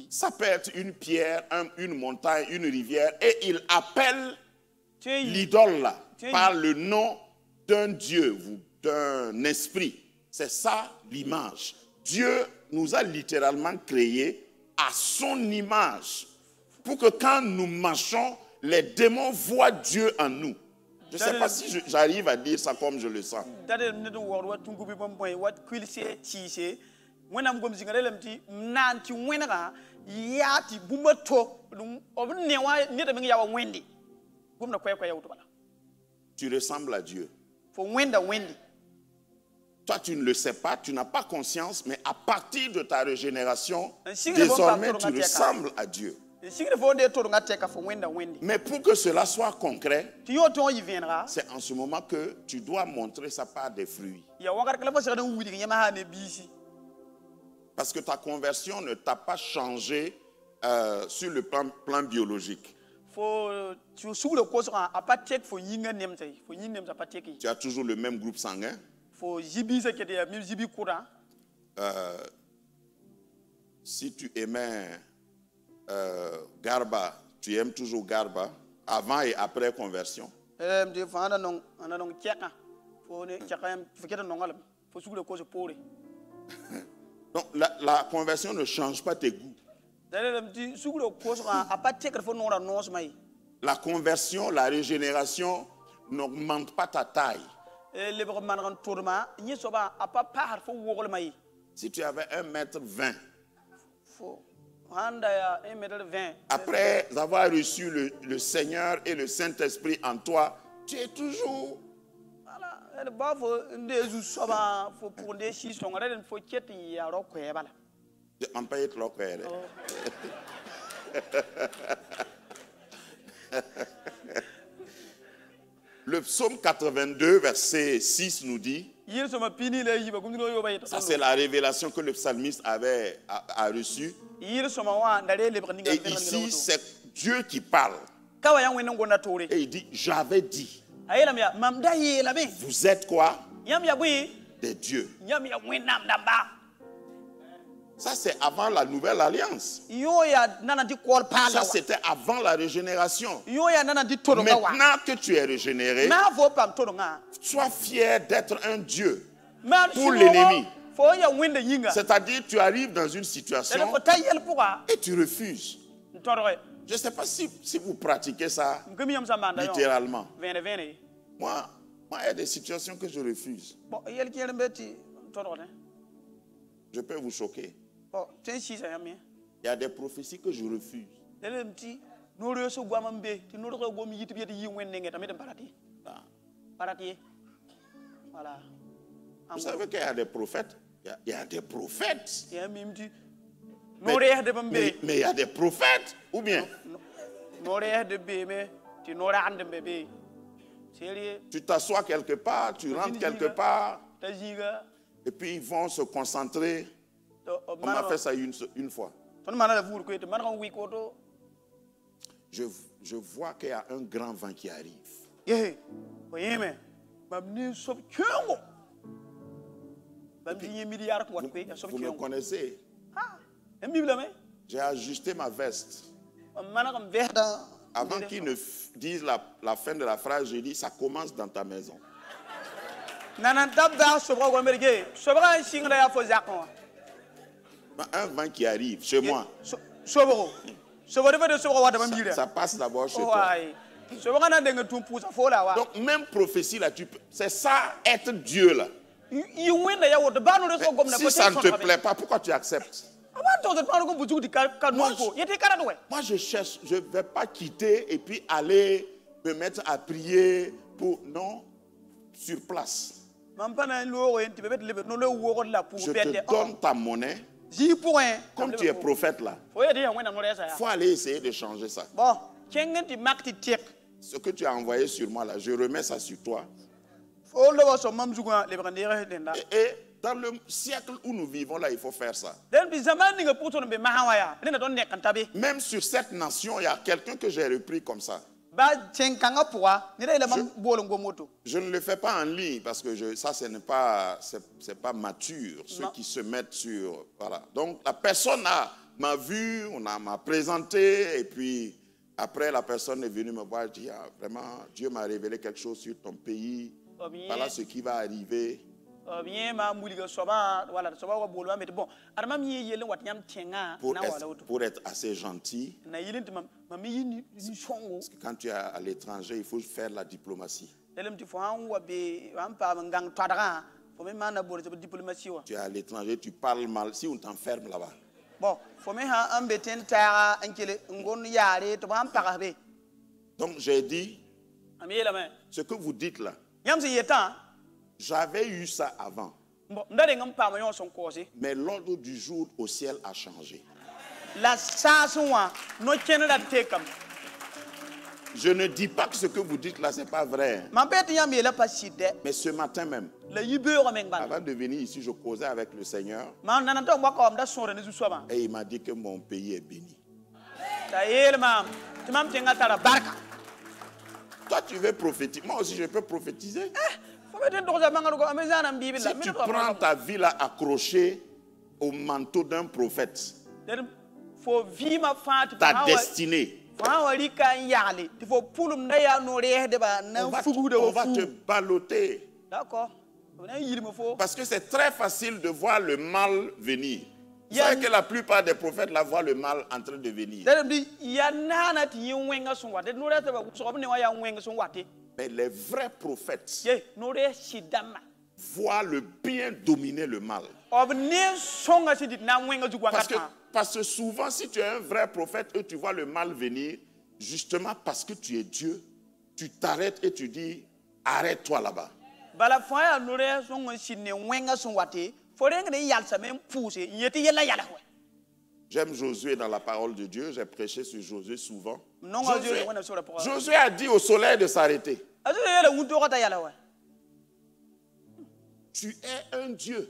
ça peut être une pierre, une montagne, une rivière, et il appelle l'idole là par le nom d'un Dieu, d'un esprit. C'est ça l'image. Dieu nous a littéralement créés à son image, pour que quand nous marchons, les démons voient Dieu en nous. Je ne sais pas si j'arrive à dire ça comme je le sens. Tu ressembles à Dieu. Toi, tu ne le sais pas, tu n'as pas conscience, mais à partir de ta régénération, désormais, tu ressembles à Dieu. Mais pour que cela soit concret, c'est en ce moment que tu dois montrer ça par des fruits. Parce que ta conversion ne t'a pas changé sur le plan biologique. Tu as toujours le même groupe sanguin. Si tu aimais Garba, tu aimes toujours Garba, avant et après conversion. Donc la conversion ne change pas tes goûts. La conversion, la régénération n'augmente pas ta taille. Si tu avais 1,20 m, après avoir reçu le Seigneur et le Saint-Esprit en toi, tu es toujours... Le psaume 82, verset 6 nous dit, ça c'est la révélation que le psalmiste a reçue. Et ici, c'est Dieu qui parle. Et il dit, j'avais dit. Vous êtes quoi? Des dieux. Ça, c'est avant la nouvelle alliance. Ça, c'était avant la régénération. Maintenant que tu es régénéré, sois fier d'être un Dieu pour l'ennemi. C'est-à-dire, tu arrives dans une situation et tu refuses. Je ne sais pas si vous pratiquez ça littéralement. Moi, il y a des situations que je refuse. Je peux vous choquer. Il y a des prophéties que je refuse. Vous savez qu'il y a des prophètes. Il y a des prophètes. Mais il y a des prophètes, ou bien? Tu t'assois quelque part, tu rentres quelque part, et puis ils vont se concentrer. On m'a fait ça une fois. Je vois qu'il y a un grand vent qui arrive. Vous me connaissez? J'ai ajusté ma veste. Avant qu'ils ne disent la fin de la phrase, j'ai dit, ça commence dans ta maison. Un vent qui arrive chez moi. Ça passe d'abord chez toi. Donc même prophétie là, c'est ça être Dieu là. Si ça ne te plaît pas, pourquoi tu acceptes? Moi je cherche, je ne vais pas quitter et puis aller me mettre à prier pour... Non, sur place. Je te donne ta monnaie. Comme tu es prophète là, il faut aller essayer de changer ça. Ce que tu as envoyé sur moi là, je remets ça sur toi. Et dans le siècle où nous vivons là, il faut faire ça. Même sur cette nation, il y a quelqu'un que j'ai repris comme ça. Je ne le fais pas en ligne parce que ça, ce n'est pas, c'est pas mature, ceux qui se mettent sur... Voilà. Donc, la personne m'a vu, m'a présenté, et puis après, la personne est venue me voir et dit, ah, vraiment, Dieu m'a révélé quelque chose sur ton pays. Voilà ce qui va arriver. Pour être assez gentil, parce que quand tu es à l'étranger, il faut faire la diplomatie. Tu es à l'étranger, tu parles mal, si on t'enferme là-bas. Donc j'ai dit, ce que vous dites là, j'avais eu ça avant. Mais l'ordre du jour au ciel a changé. Je ne dis pas que ce que vous dites là, ce n'est pas vrai. Mais ce matin même, avant de venir ici, je causais avec le Seigneur. Et il m'a dit que mon pays est béni. Toi, tu veux prophétiser. Moi aussi, je peux prophétiser. Si tu prends ta vie là accrochée au manteau d'un prophète, ta destinée, on va te balloter. Parce que c'est très facile de voir le mal venir. Vous savez que la plupart des prophètes la voient le mal en train de venir. Mais les vrais prophètes voient le bien dominer le mal. Parce que souvent, si tu es un vrai prophète et tu vois le mal venir, justement parce que tu es Dieu, tu t'arrêtes et tu dis, arrête-toi là-bas. J'aime Josué dans la parole de Dieu. J'ai prêché sur Josué souvent. Josué a dit au soleil de s'arrêter. Tu es un Dieu.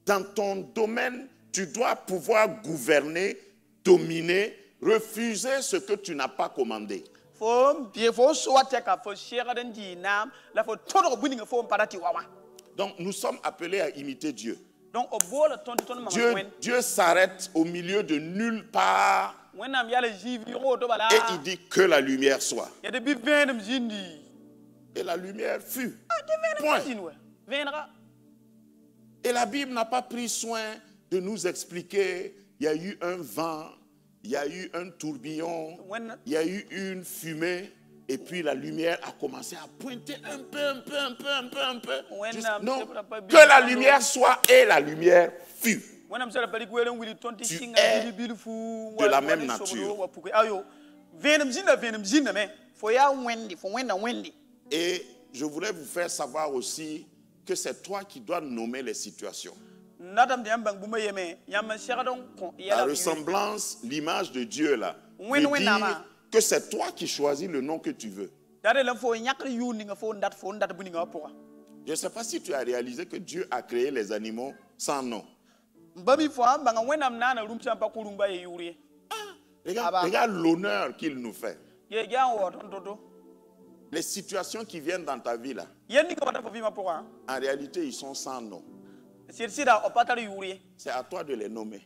Dans ton domaine, tu dois pouvoir gouverner, dominer, refuser ce que tu n'as pas commandé. Donc nous sommes appelés à imiter Dieu. Dieu s'arrête au milieu de nulle part et il dit que la lumière soit. Et la lumière fut. Point. Et la Bible n'a pas pris soin de nous expliquer, il y a eu un vent, il y a eu un tourbillon, il y a eu une fumée. Et puis la lumière a commencé à pointer un peu. Non, que la lumière soit et la lumière fut. Tu es de la même nature. Et je voulais vous faire savoir aussi que c'est toi qui dois nommer les situations. La ressemblance, l'image de Dieu là, veut dire que c'est toi qui choisis le nom que tu veux. Je ne sais pas si tu as réalisé que Dieu a créé les animaux sans nom. Regarde l'honneur qu'il nous fait. Les situations qui viennent dans ta vie là, en réalité, ils sont sans nom. C'est à toi de les nommer.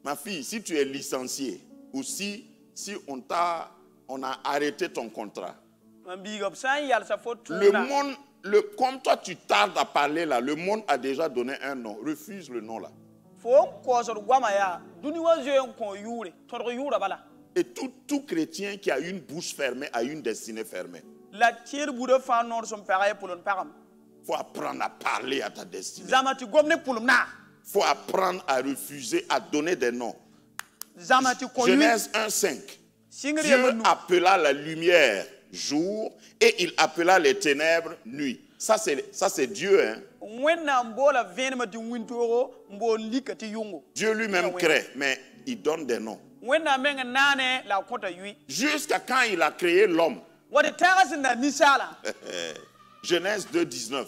Ma fille, si tu es licenciée ou si on a arrêté ton contrat, le monde, comme toi tu tardes à parler là, le monde a déjà donné un nom. Refuse le nom là. Et tout chrétien qui a une bouche fermée a une destinée fermée. Il faut apprendre à parler à ta destinée. Il faut apprendre à refuser, à donner des noms. Genèse 1:5. Dieu appela la lumière jour et il appela les ténèbres nuit. Ça c'est Dieu, hein? Dieu lui-même crée, mais il donne des noms. Jusqu'à quand il a créé l'homme. Genèse 2:19.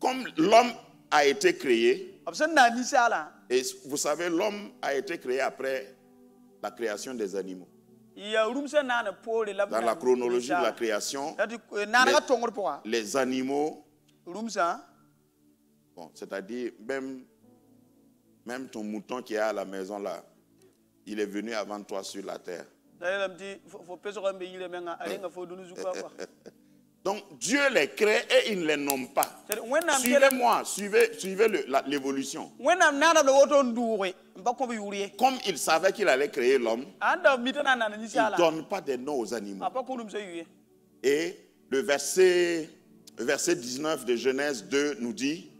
Comme l'homme a été créé, et vous savez, l'homme a été créé après la création des animaux. Dans la chronologie de la création, les animaux, bon, c'est-à-dire même ton mouton qui est à la maison là, il est venu avant toi sur la terre. Donc Dieu les crée et il ne les nomme pas. Suivez-moi, suivez l'évolution. Comme il savait qu'il allait créer l'homme, il ne donne pas des noms aux animaux. Et le verset 19 de Genèse 2 nous dit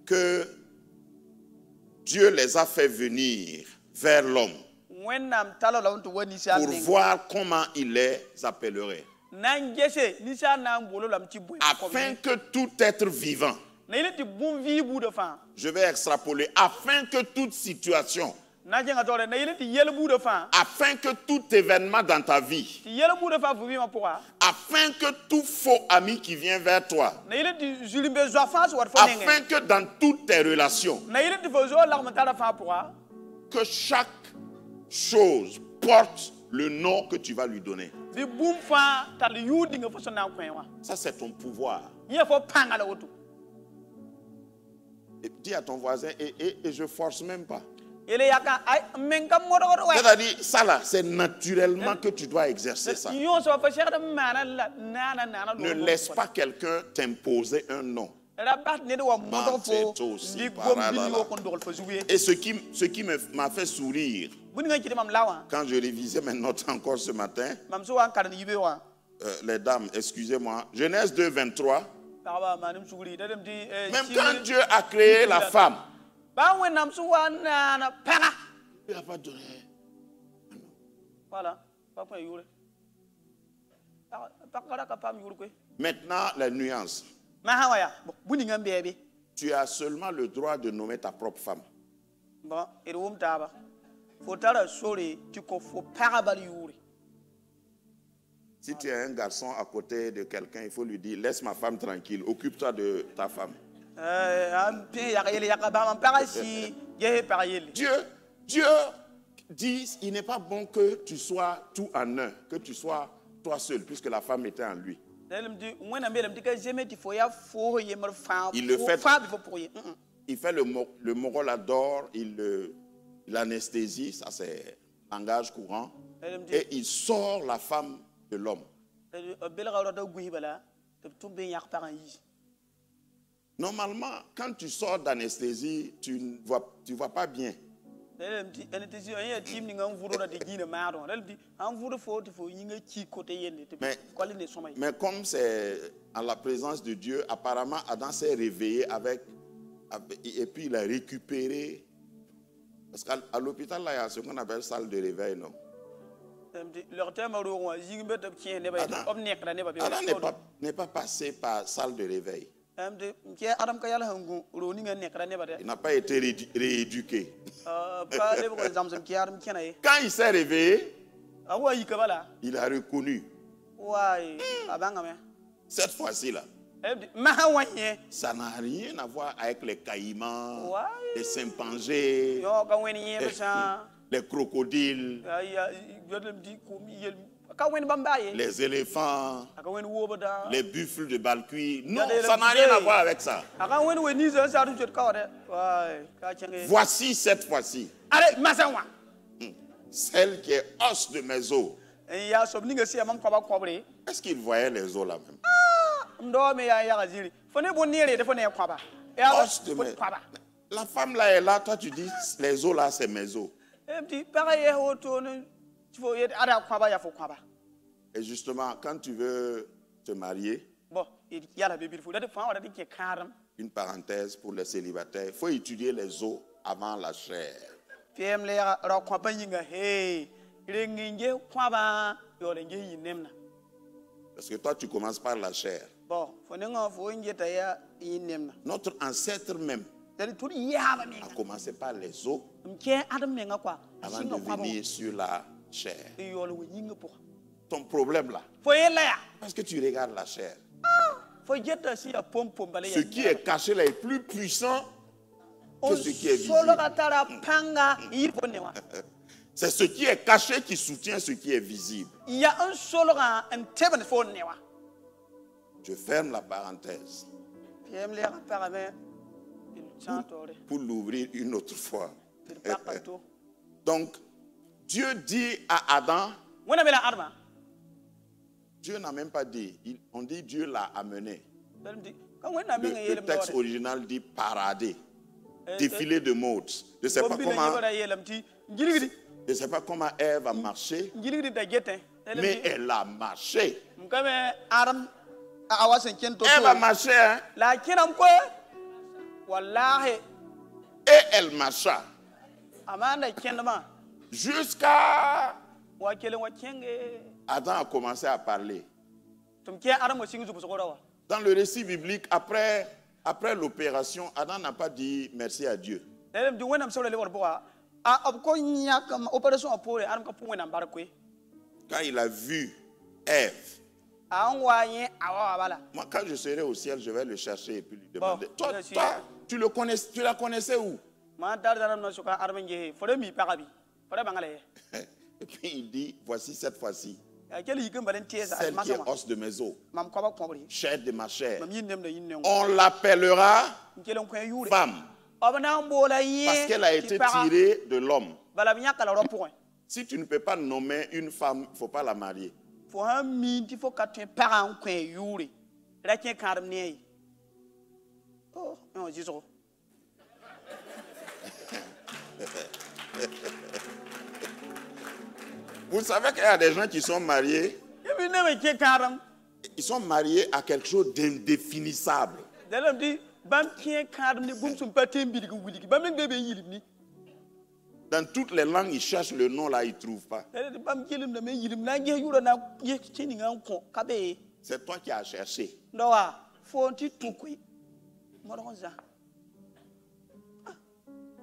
que Dieu les a fait venir vers l'homme pour voir comment il les appellerait. Afin que tout être vivant, je vais extrapoler, afin que toute situation, afin que tout événement dans ta vie, afin que tout faux ami qui vient vers toi, afin que dans toutes tes relations, que chaque chose porte le nom que tu vas lui donner. Ça, c'est ton pouvoir. Et dis à ton voisin, et je force même pas. C'est-à-dire, ça là, c'est naturellement que tu dois exercer ça. Ne laisse pas quelqu'un t'imposer un nom. Et ce qui m'a fait sourire, quand je révisais mes notes encore ce matin, les dames, excusez-moi, Genèse 2:23, même quand Dieu a créé la femme, il n'a pas donné. Maintenant, la nuance. Tu as seulement le droit de nommer ta propre femme. Si tu as un garçon à côté de quelqu'un, il faut lui dire, laisse ma femme tranquille, occupe-toi de ta femme. Dieu dit, il n'est pas bon que tu sois tout en un, que tu sois toi seul, puisque la femme était en lui. Il fait le mogolador, il l'anesthésie, ça c'est langage courant, et il sort la femme de l'homme. Normalement, quand tu sors d'anesthésie, tu ne vois pas bien. Mais comme c'est en la présence de Dieu, apparemment Adam s'est réveillé et puis il a récupéré. Parce qu'à l'hôpital, là, il y a ce qu'on appelle salle de réveil, non? Adam n'est pas passé par salle de réveil. Il n'a pas été rééduqué. Quand il s'est réveillé, il a reconnu. Cette fois-ci-là, ça n'a rien à voir avec les caïmans, les chimpanzés, les crocodiles, les éléphants, les buffles de Balkui. Non, ça n'a rien à voir avec ça. Voici cette fois-ci celle qui est os de mes os. Est-ce qu'il voyait les os là même? Os de mes... La femme là est là, toi tu dis les os là c'est mes os. Et justement, quand tu veux te marier, une parenthèse pour les célibataires, il faut étudier les os avant la chair. Parce que toi tu commences par la chair. Notre ancêtre même a commencé par les os avant de venir sur la chair. Ton problème là, parce que tu regardes la chair, ce qui est caché là est plus puissant que ce qui est visible. C'est ce qui est caché qui soutient ce qui est visible. Je ferme la parenthèse pour l'ouvrir une autre fois. Donc, Dieu dit à Adam, Dieu n'a même pas dit, on dit Dieu l'a amené. Le texte original dit parader, défilé de mode. Je ne sais pas comment Ève a marché, mais elle a marché. Ève a marché, hein? Et elle marcha jusqu'à... Adam a commencé à parler. Dans le récit biblique, après l'opération, Adam n'a pas dit merci à Dieu. Quand il a vu Ève, moi quand je serai au ciel, je vais le chercher et puis lui demander. Toi, tu la connaissais où? Et puis il dit, voici cette fois-ci, celle qui est os de mes os, chair de ma chair. On l'appellera femme, parce qu'elle a été tirée de l'homme. Si tu ne peux pas nommer une femme, il ne faut pas la marier. Vous savez qu'il y a des gens qui sont mariés. Ils sont mariés à quelque chose d'indéfinissable. Dans toutes les langues, ils cherchent le nom là, ils ne trouvent pas. C'est toi qui as cherché.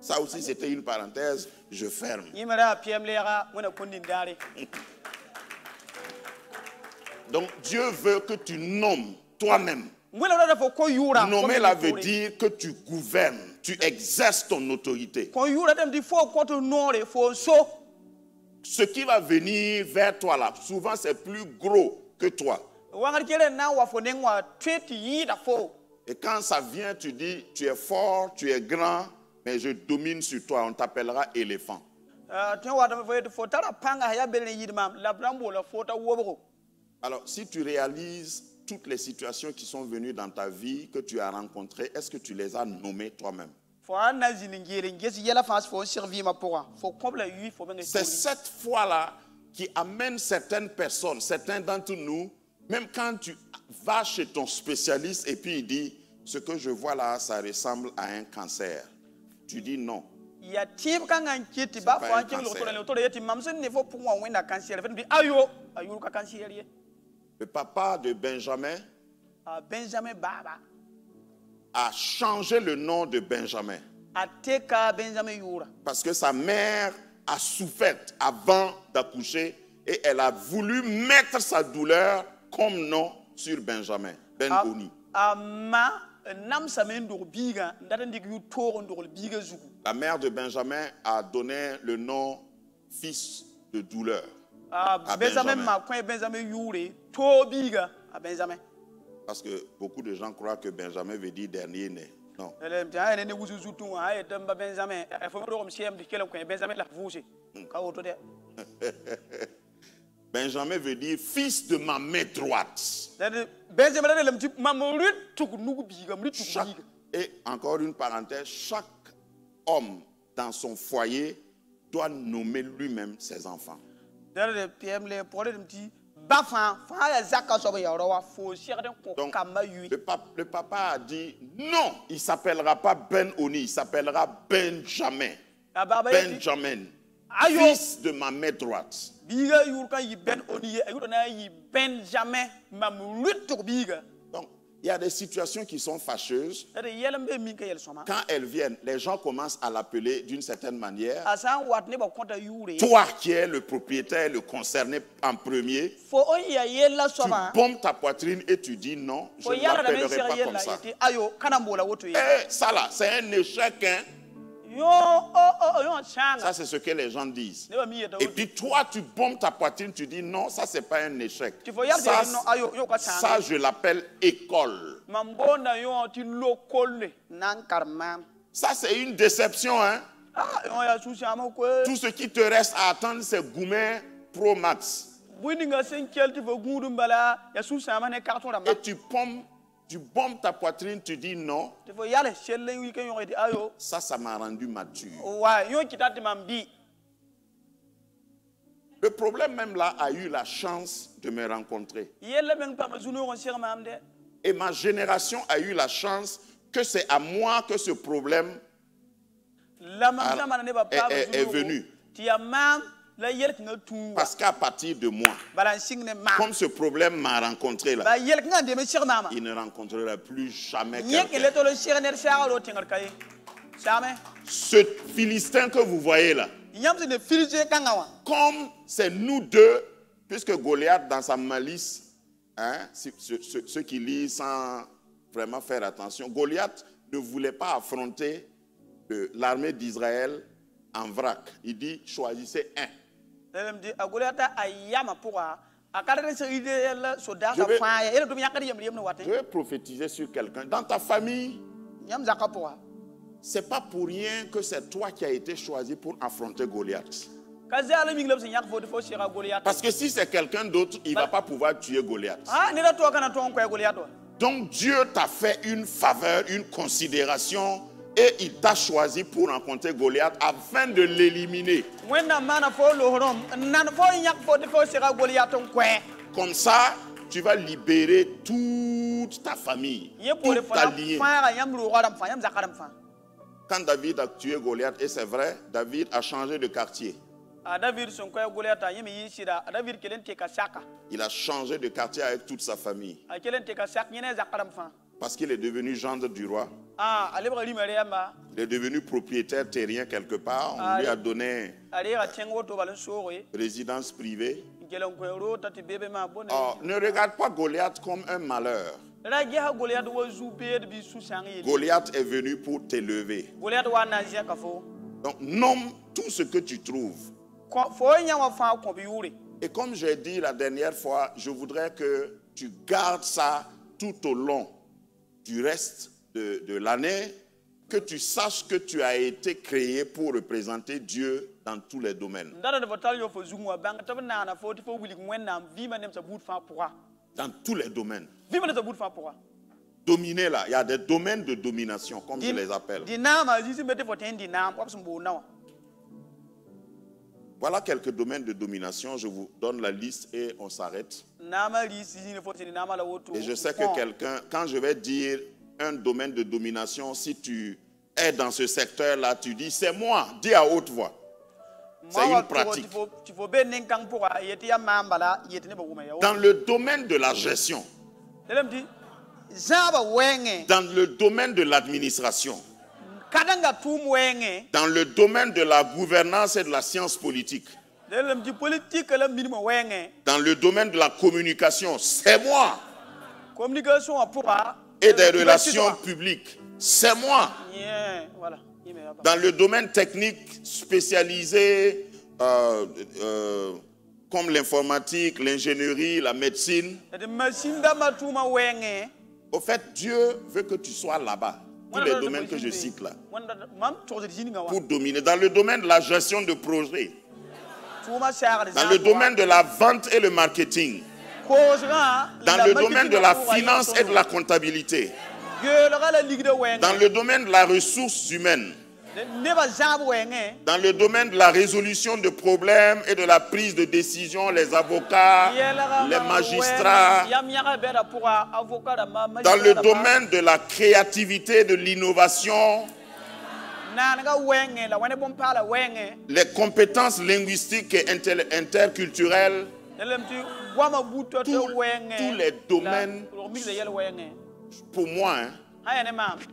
Ça aussi, c'était une parenthèse. Je ferme. Donc, Dieu veut que tu nommes toi-même. Nommer là veut dire que tu gouvernes, tu exerces ton autorité. Ce qui va venir vers toi là, souvent c'est plus gros que toi. Et quand ça vient, tu dis, tu es fort, tu es grand, mais je domine sur toi, on t'appellera éléphant. Alors, si tu réalises toutes les situations qui sont venues dans ta vie, que tu as rencontrées, est-ce que tu les as nommées toi-même? C'est cette foi-là qui amène certaines personnes, certains d'entre nous, même quand tu vas chez ton spécialiste et puis il dit, ce que je vois là, ça ressemble à un cancer. Tu dis non. C'est pas un cancer. Le papa de Benjamin a changé le nom de Benjamin. Parce que sa mère a souffert avant d'accoucher et elle a voulu mettre sa douleur comme nom sur Benjamin, Ben-Oni. La mère de Benjamin a donné le nom fils de douleur à Benjamin. Parce que beaucoup de gens croient que Benjamin veut dire dernier né. Non. Benjamin veut dire fils de ma main droite. Et encore une parenthèse, chaque homme dans son foyer doit nommer lui-même ses enfants. Donc, le papa a dit non, il ne s'appellera pas Ben-Oni, il s'appellera Benjamin. Benjamin, fils de ma main droite. Donc, il y a des situations qui sont fâcheuses. Quand elles viennent, les gens commencent à l'appeler d'une certaine manière. Toi qui es le propriétaire, le concerné en premier, tu bombes ta poitrine et tu dis non, je ne l'appellerai pas comme ça. Et ça là, c'est un échec. Hein? Ça, c'est ce que les gens disent. Et puis toi, tu bombes ta poitrine, tu dis non, ça, c'est pas un échec. Ça, je l'appelle école. Ça, c'est une déception. Hein? Tout ce qui te reste à attendre, c'est Goumet Pro Max. Et tu bombes ta poitrine, tu dis non. Ça m'a rendu mature. Le problème même là a eu la chance de me rencontrer. Et ma génération a eu la chance que c'est à moi que ce problème est venu. Parce qu'à partir de moi, comme ce problème m'a rencontré là, il ne rencontrera plus jamais quelqu'un. Ce Philistin que vous voyez là, comme c'est nous deux, puisque Goliath dans sa malice, hein, ceux qui lisent sans vraiment faire attention, Goliath ne voulait pas affronter l'armée d'Israël en vrac. Il dit choisissez un. Je vais prophétiser sur quelqu'un. Dans ta famille, ce n'est pas pour rien que c'est toi qui as été choisi pour affronter Goliath. Parce que si c'est quelqu'un d'autre, il ne va pas pouvoir tuer Goliath. Donc Dieu t'a fait une faveur, une considération, et il t'a choisi pour rencontrer Goliath afin de l'éliminer. Comme ça, tu vas libérer toute ta famille, toute ta lignée. Quand David a tué Goliath, et c'est vrai, David a changé de quartier. Il a changé de quartier avec toute sa famille. Parce qu'il est devenu gendre du roi. Il est devenu propriétaire terrien quelque part. On lui a donné résidence privée. Oh, ne regarde pas Goliath comme un malheur. Goliath est venu pour t'élever. Donc nomme tout ce que tu trouves. Et comme j'ai dit la dernière fois, je voudrais que tu gardes ça tout au long du reste de l'année, que tu saches que tu as été créé pour représenter Dieu dans tous les domaines. Dans tous les domaines. Dominer là, il y a des domaines de domination, comme je les appelle. Voilà quelques domaines de domination, je vous donne la liste et on s'arrête. Et je sais que quelqu'un, quand je vais dire un domaine de domination, si tu es dans ce secteur-là, tu dis c'est moi, dis à haute voix. C'est une pratique. Dans le domaine de la gestion, dans le domaine de l'administration, dans le domaine de la gouvernance et de la science politique, dans le domaine de la communication, c'est moi. Et des relations publiques, c'est moi. Dans le domaine technique spécialisé, comme l'informatique, l'ingénierie, la médecine. Au fait, Dieu veut que tu sois là-bas. Tous les domaines que je cite là. Pour dominer. Dans le domaine de la gestion de projets. Dans le domaine de la vente et le marketing. Dans le domaine de la finance et de la comptabilité. Dans le domaine de la ressource humaine. Dans le domaine de la résolution de problèmes et de la prise de décision, les avocats, les magistrats. Dans le domaine de la créativité, de l'innovation, les compétences linguistiques et interculturelles, tous les domaines, pour moi,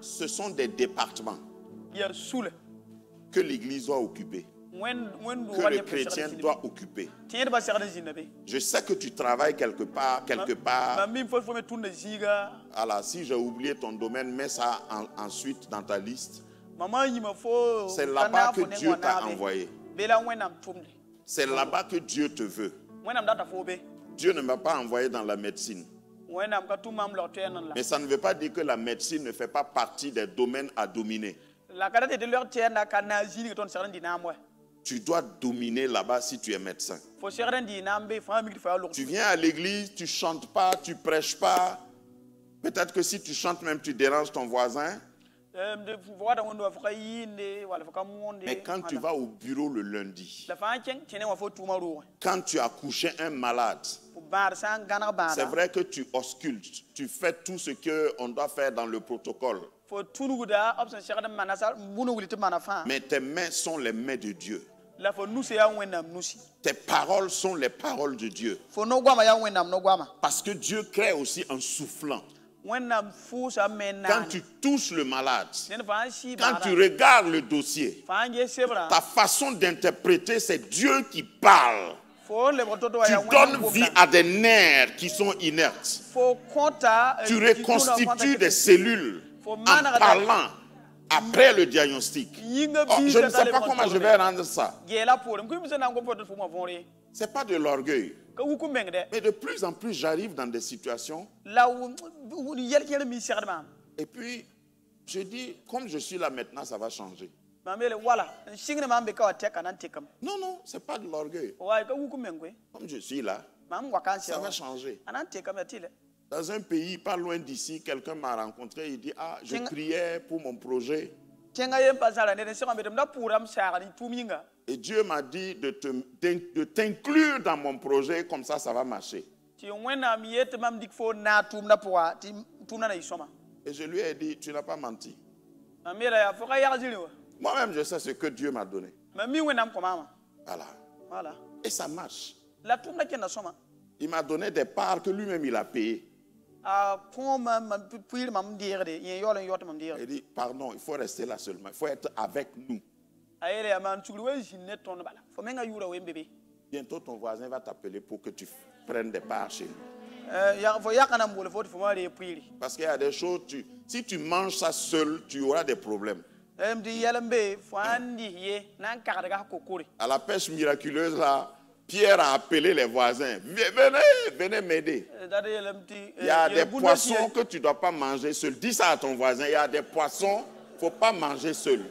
ce sont des départements que l'Église doit occuper, que le chrétien doit occuper. Je sais que tu travailles quelque part. Alors, si j'ai oublié ton domaine, mets ça ensuite dans ta liste. C'est là-bas que Dieu t'a envoyé. C'est là-bas que Dieu te veut. Dieu ne m'a pas envoyé dans la médecine. Mais ça ne veut pas dire que la médecine ne fait pas partie des domaines à dominer. Tu dois dominer là-bas si tu es médecin. Tu viens à l'église, tu ne chantes pas, tu ne prêches pas. Peut-être que si tu chantes même, tu déranges ton voisin. Mais quand tu vas au bureau le lundi, quand tu as couché un malade, c'est vrai que tu auscultes, tu fais tout ce qu'on doit faire dans le protocole. Mais tes mains sont les mains de Dieu. Tes paroles sont les paroles de Dieu. Parce que Dieu crée aussi en soufflant. Quand tu touches le malade, quand tu regardes le dossier, ta façon d'interpréter, c'est Dieu qui parle. Tu donnes vie à des nerfs qui sont inertes. Tu reconstitues des cellules en parlant après le diagnostic. Oh, je ne sais pas comment je vais rendre ça. Ce n'est pas de l'orgueil. Mais de plus en plus, j'arrive dans des situations. Et puis, je dis, comme je suis là maintenant, ça va changer. Non, non, ce n'est pas de l'orgueil. Comme je suis là, ça va changer. Dans un pays pas loin d'ici, quelqu'un m'a rencontré, il dit, ah, je priais pour mon projet. Et Dieu m'a dit de t'inclure dans mon projet, comme ça va marcher. Et je lui ai dit, tu n'as pas menti. Moi-même, je sais ce que Dieu m'a donné. Voilà. Et ça marche. Il m'a donné des parts que lui-même il a payées. Il dit, pardon, il faut rester là seulement. Il faut être avec nous. Bientôt, ton voisin va t'appeler pour que tu prennes des parts chez lui. Parce qu'il y a des choses, si tu manges ça seul, tu auras des problèmes. À la pêche miraculeuse, là, Pierre a appelé les voisins. Venez m'aider. Il y a des poissons que tu ne dois pas manger seul. Dis ça à ton voisin. Il y a des poissons qu'il ne faut pas manger seul.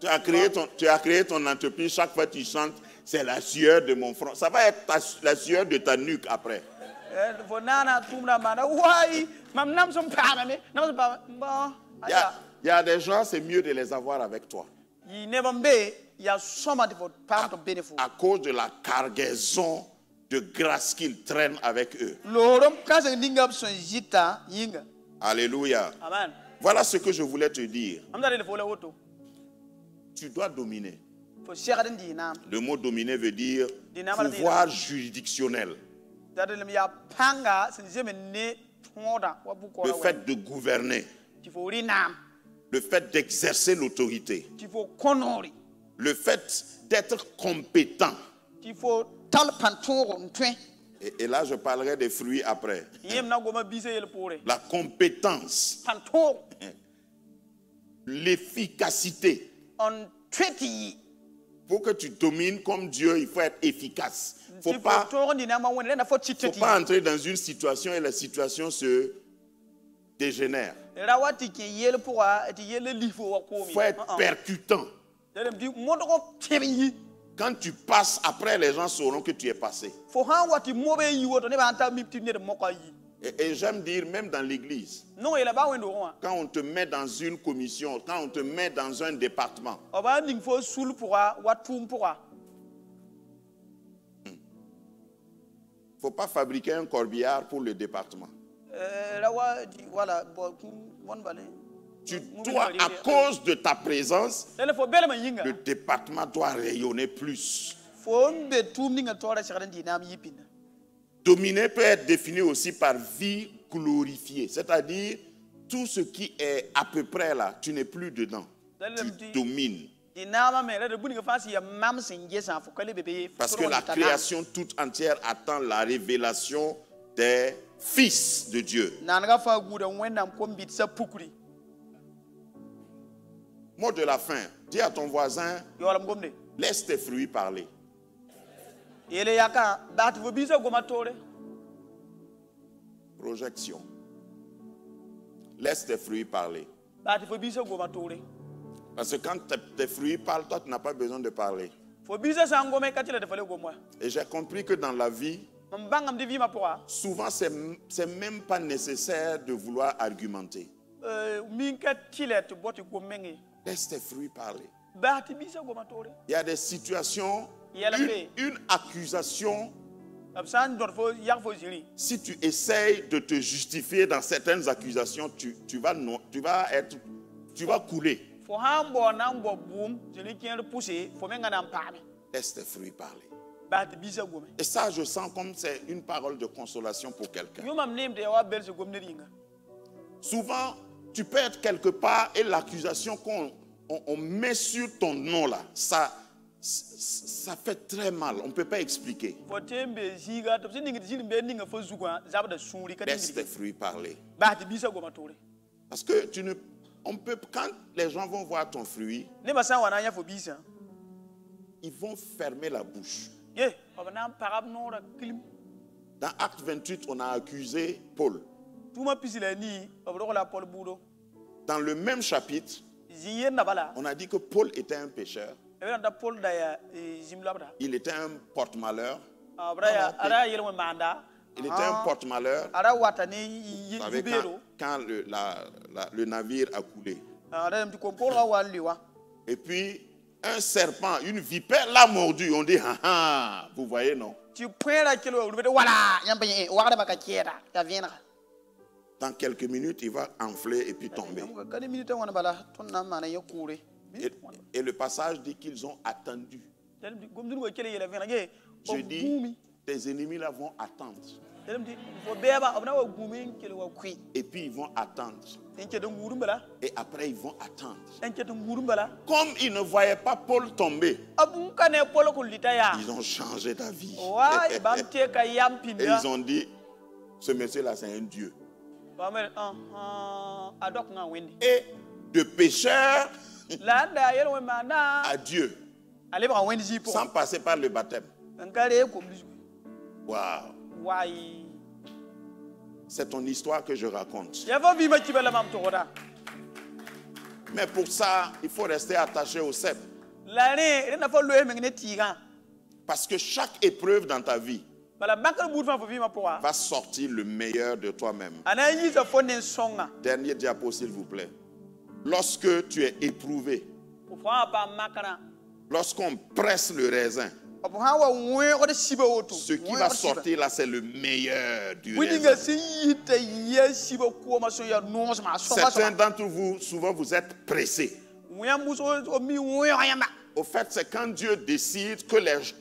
Tu as créé ton entreprise. Chaque fois que tu chantes, c'est la sueur de mon front. Ça va être la sueur de ta nuque après. Il y a des gens, c'est mieux de les avoir avec toi. À cause de la cargaison de grâce qu'ils traînent avec eux. Alléluia. Amen. Voilà ce que je voulais te dire. Tu dois dominer. Le mot dominer veut dire pouvoir juridictionnel. Le fait de gouverner. Le fait d'exercer l'autorité. Le fait d'être compétent. Et là, je parlerai des fruits après. La compétence. L'efficacité. Pour que tu domines comme Dieu, il faut être efficace. Il ne faut pas entrer dans une situation et la situation se dégénère. Il faut être percutant. Quand tu passes, après les gens sauront que tu es passé. Et j'aime dire, même dans l'église, quand on te met dans une commission, quand on te met dans un département, il ne faut pas fabriquer un corbillard pour le département. Tu dois, à cause de ta présence, le département doit rayonner plus. Dominer peut être défini aussi par vie glorifiée. C'est-à-dire, tout ce qui est à peu près là, tu n'es plus dedans. Tu domines. Parce que la création toute entière attend la révélation des fils de Dieu. Mot de la fin. Dis à ton voisin, laisse tes fruits parler. Projection. Laisse tes fruits parler. Parce que quand tes fruits parlent, toi tu n'as pas besoin de parler. Et j'ai compris que dans la vie, souvent c'est même pas nécessaire de vouloir argumenter. Laisse tes fruits parler. Il y a des situations, une accusation. Si tu essayes de te justifier dans certaines accusations, tu vas couler. Laisse tes fruits parler. Et ça, je sens comme c'est une parole de consolation pour quelqu'un. Souvent, tu peux être quelque part et l'accusation qu'on met sur ton nom là, ça fait très mal. On ne peut pas expliquer. Laisse tes fruits parler. Parce que quand les gens vont voir ton fruit, ils vont fermer la bouche. Dans Acte 28, on a accusé Paul. Dans le même chapitre, on a dit que Paul était un pécheur. Il était un porte-malheur. Il était un porte-malheur. Vous savez, quand le navire a coulé. Et puis, un serpent, une vipère l'a mordu. On dit, vous voyez, non? Dans quelques minutes, il va enfler et puis tomber. Et le passage dit qu'ils ont attendu. Je dis, tes ennemis là vont attendre. Et puis ils vont attendre. Et après ils vont attendre. Comme ils ne voyaient pas Paul tomber, ils ont changé d'avis. Et ils ont dit, ce monsieur là c'est un dieu. Et de pécheur à Dieu, sans passer par le baptême. Waouh. C'est ton histoire que je raconte. Mais pour ça, il faut rester attaché au cep. Parce que chaque épreuve dans ta vie va sortir le meilleur de toi-même. Dernier diapo, s'il vous plaît. Lorsque tu es éprouvé, lorsqu'on presse le raisin, ce qui va sortir là, c'est le meilleur du raisin. Certains d'entre vous, souvent, vous êtes pressés. Au fait, c'est quand Dieu décide que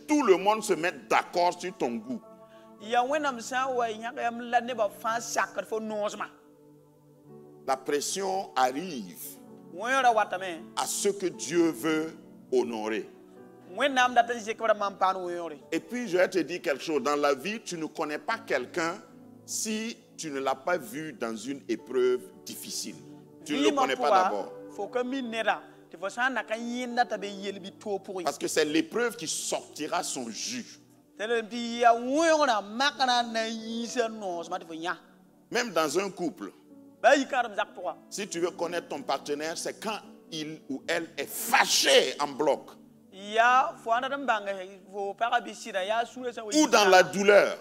tout le monde se mette d'accord sur ton goût. La pression arrive à ce que Dieu veut honorer. Et puis je vais te dire quelque chose. Dans la vie, tu ne connais pas quelqu'un si tu ne l'as pas vu dans une épreuve difficile. Tu ne le connais pas d'abord. Parce que c'est l'épreuve qui sortira son jus. Même dans un couple, si tu veux connaître ton partenaire, c'est quand il ou elle est fâché en bloc. Ou dans la douleur.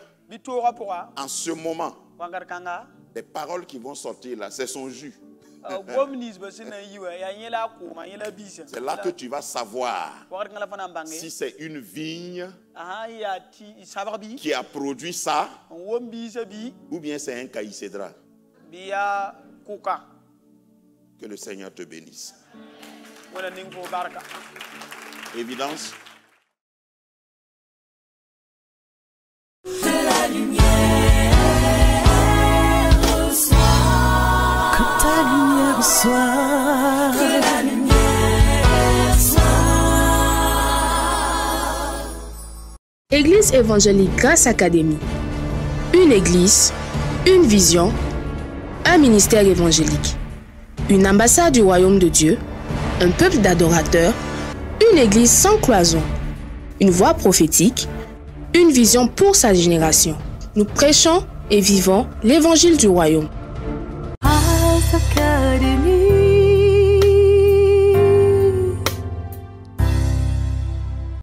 En ce moment, les paroles qui vont sortir là, c'est son jus. C'est là que tu vas savoir si c'est une vigne qui a produit ça ou bien c'est un caïcédra. Que le Seigneur te bénisse. Évidence. De la lumière soit. Que ta lumière soit. Que la lumière soit. Église évangélique Grâce Académie. Une église, une vision, un ministère évangélique. Une ambassade du royaume de Dieu, un peuple d'adorateurs, une église sans cloison, une voix prophétique, une vision pour sa génération. Nous prêchons et vivons l'évangile du royaume. Académie.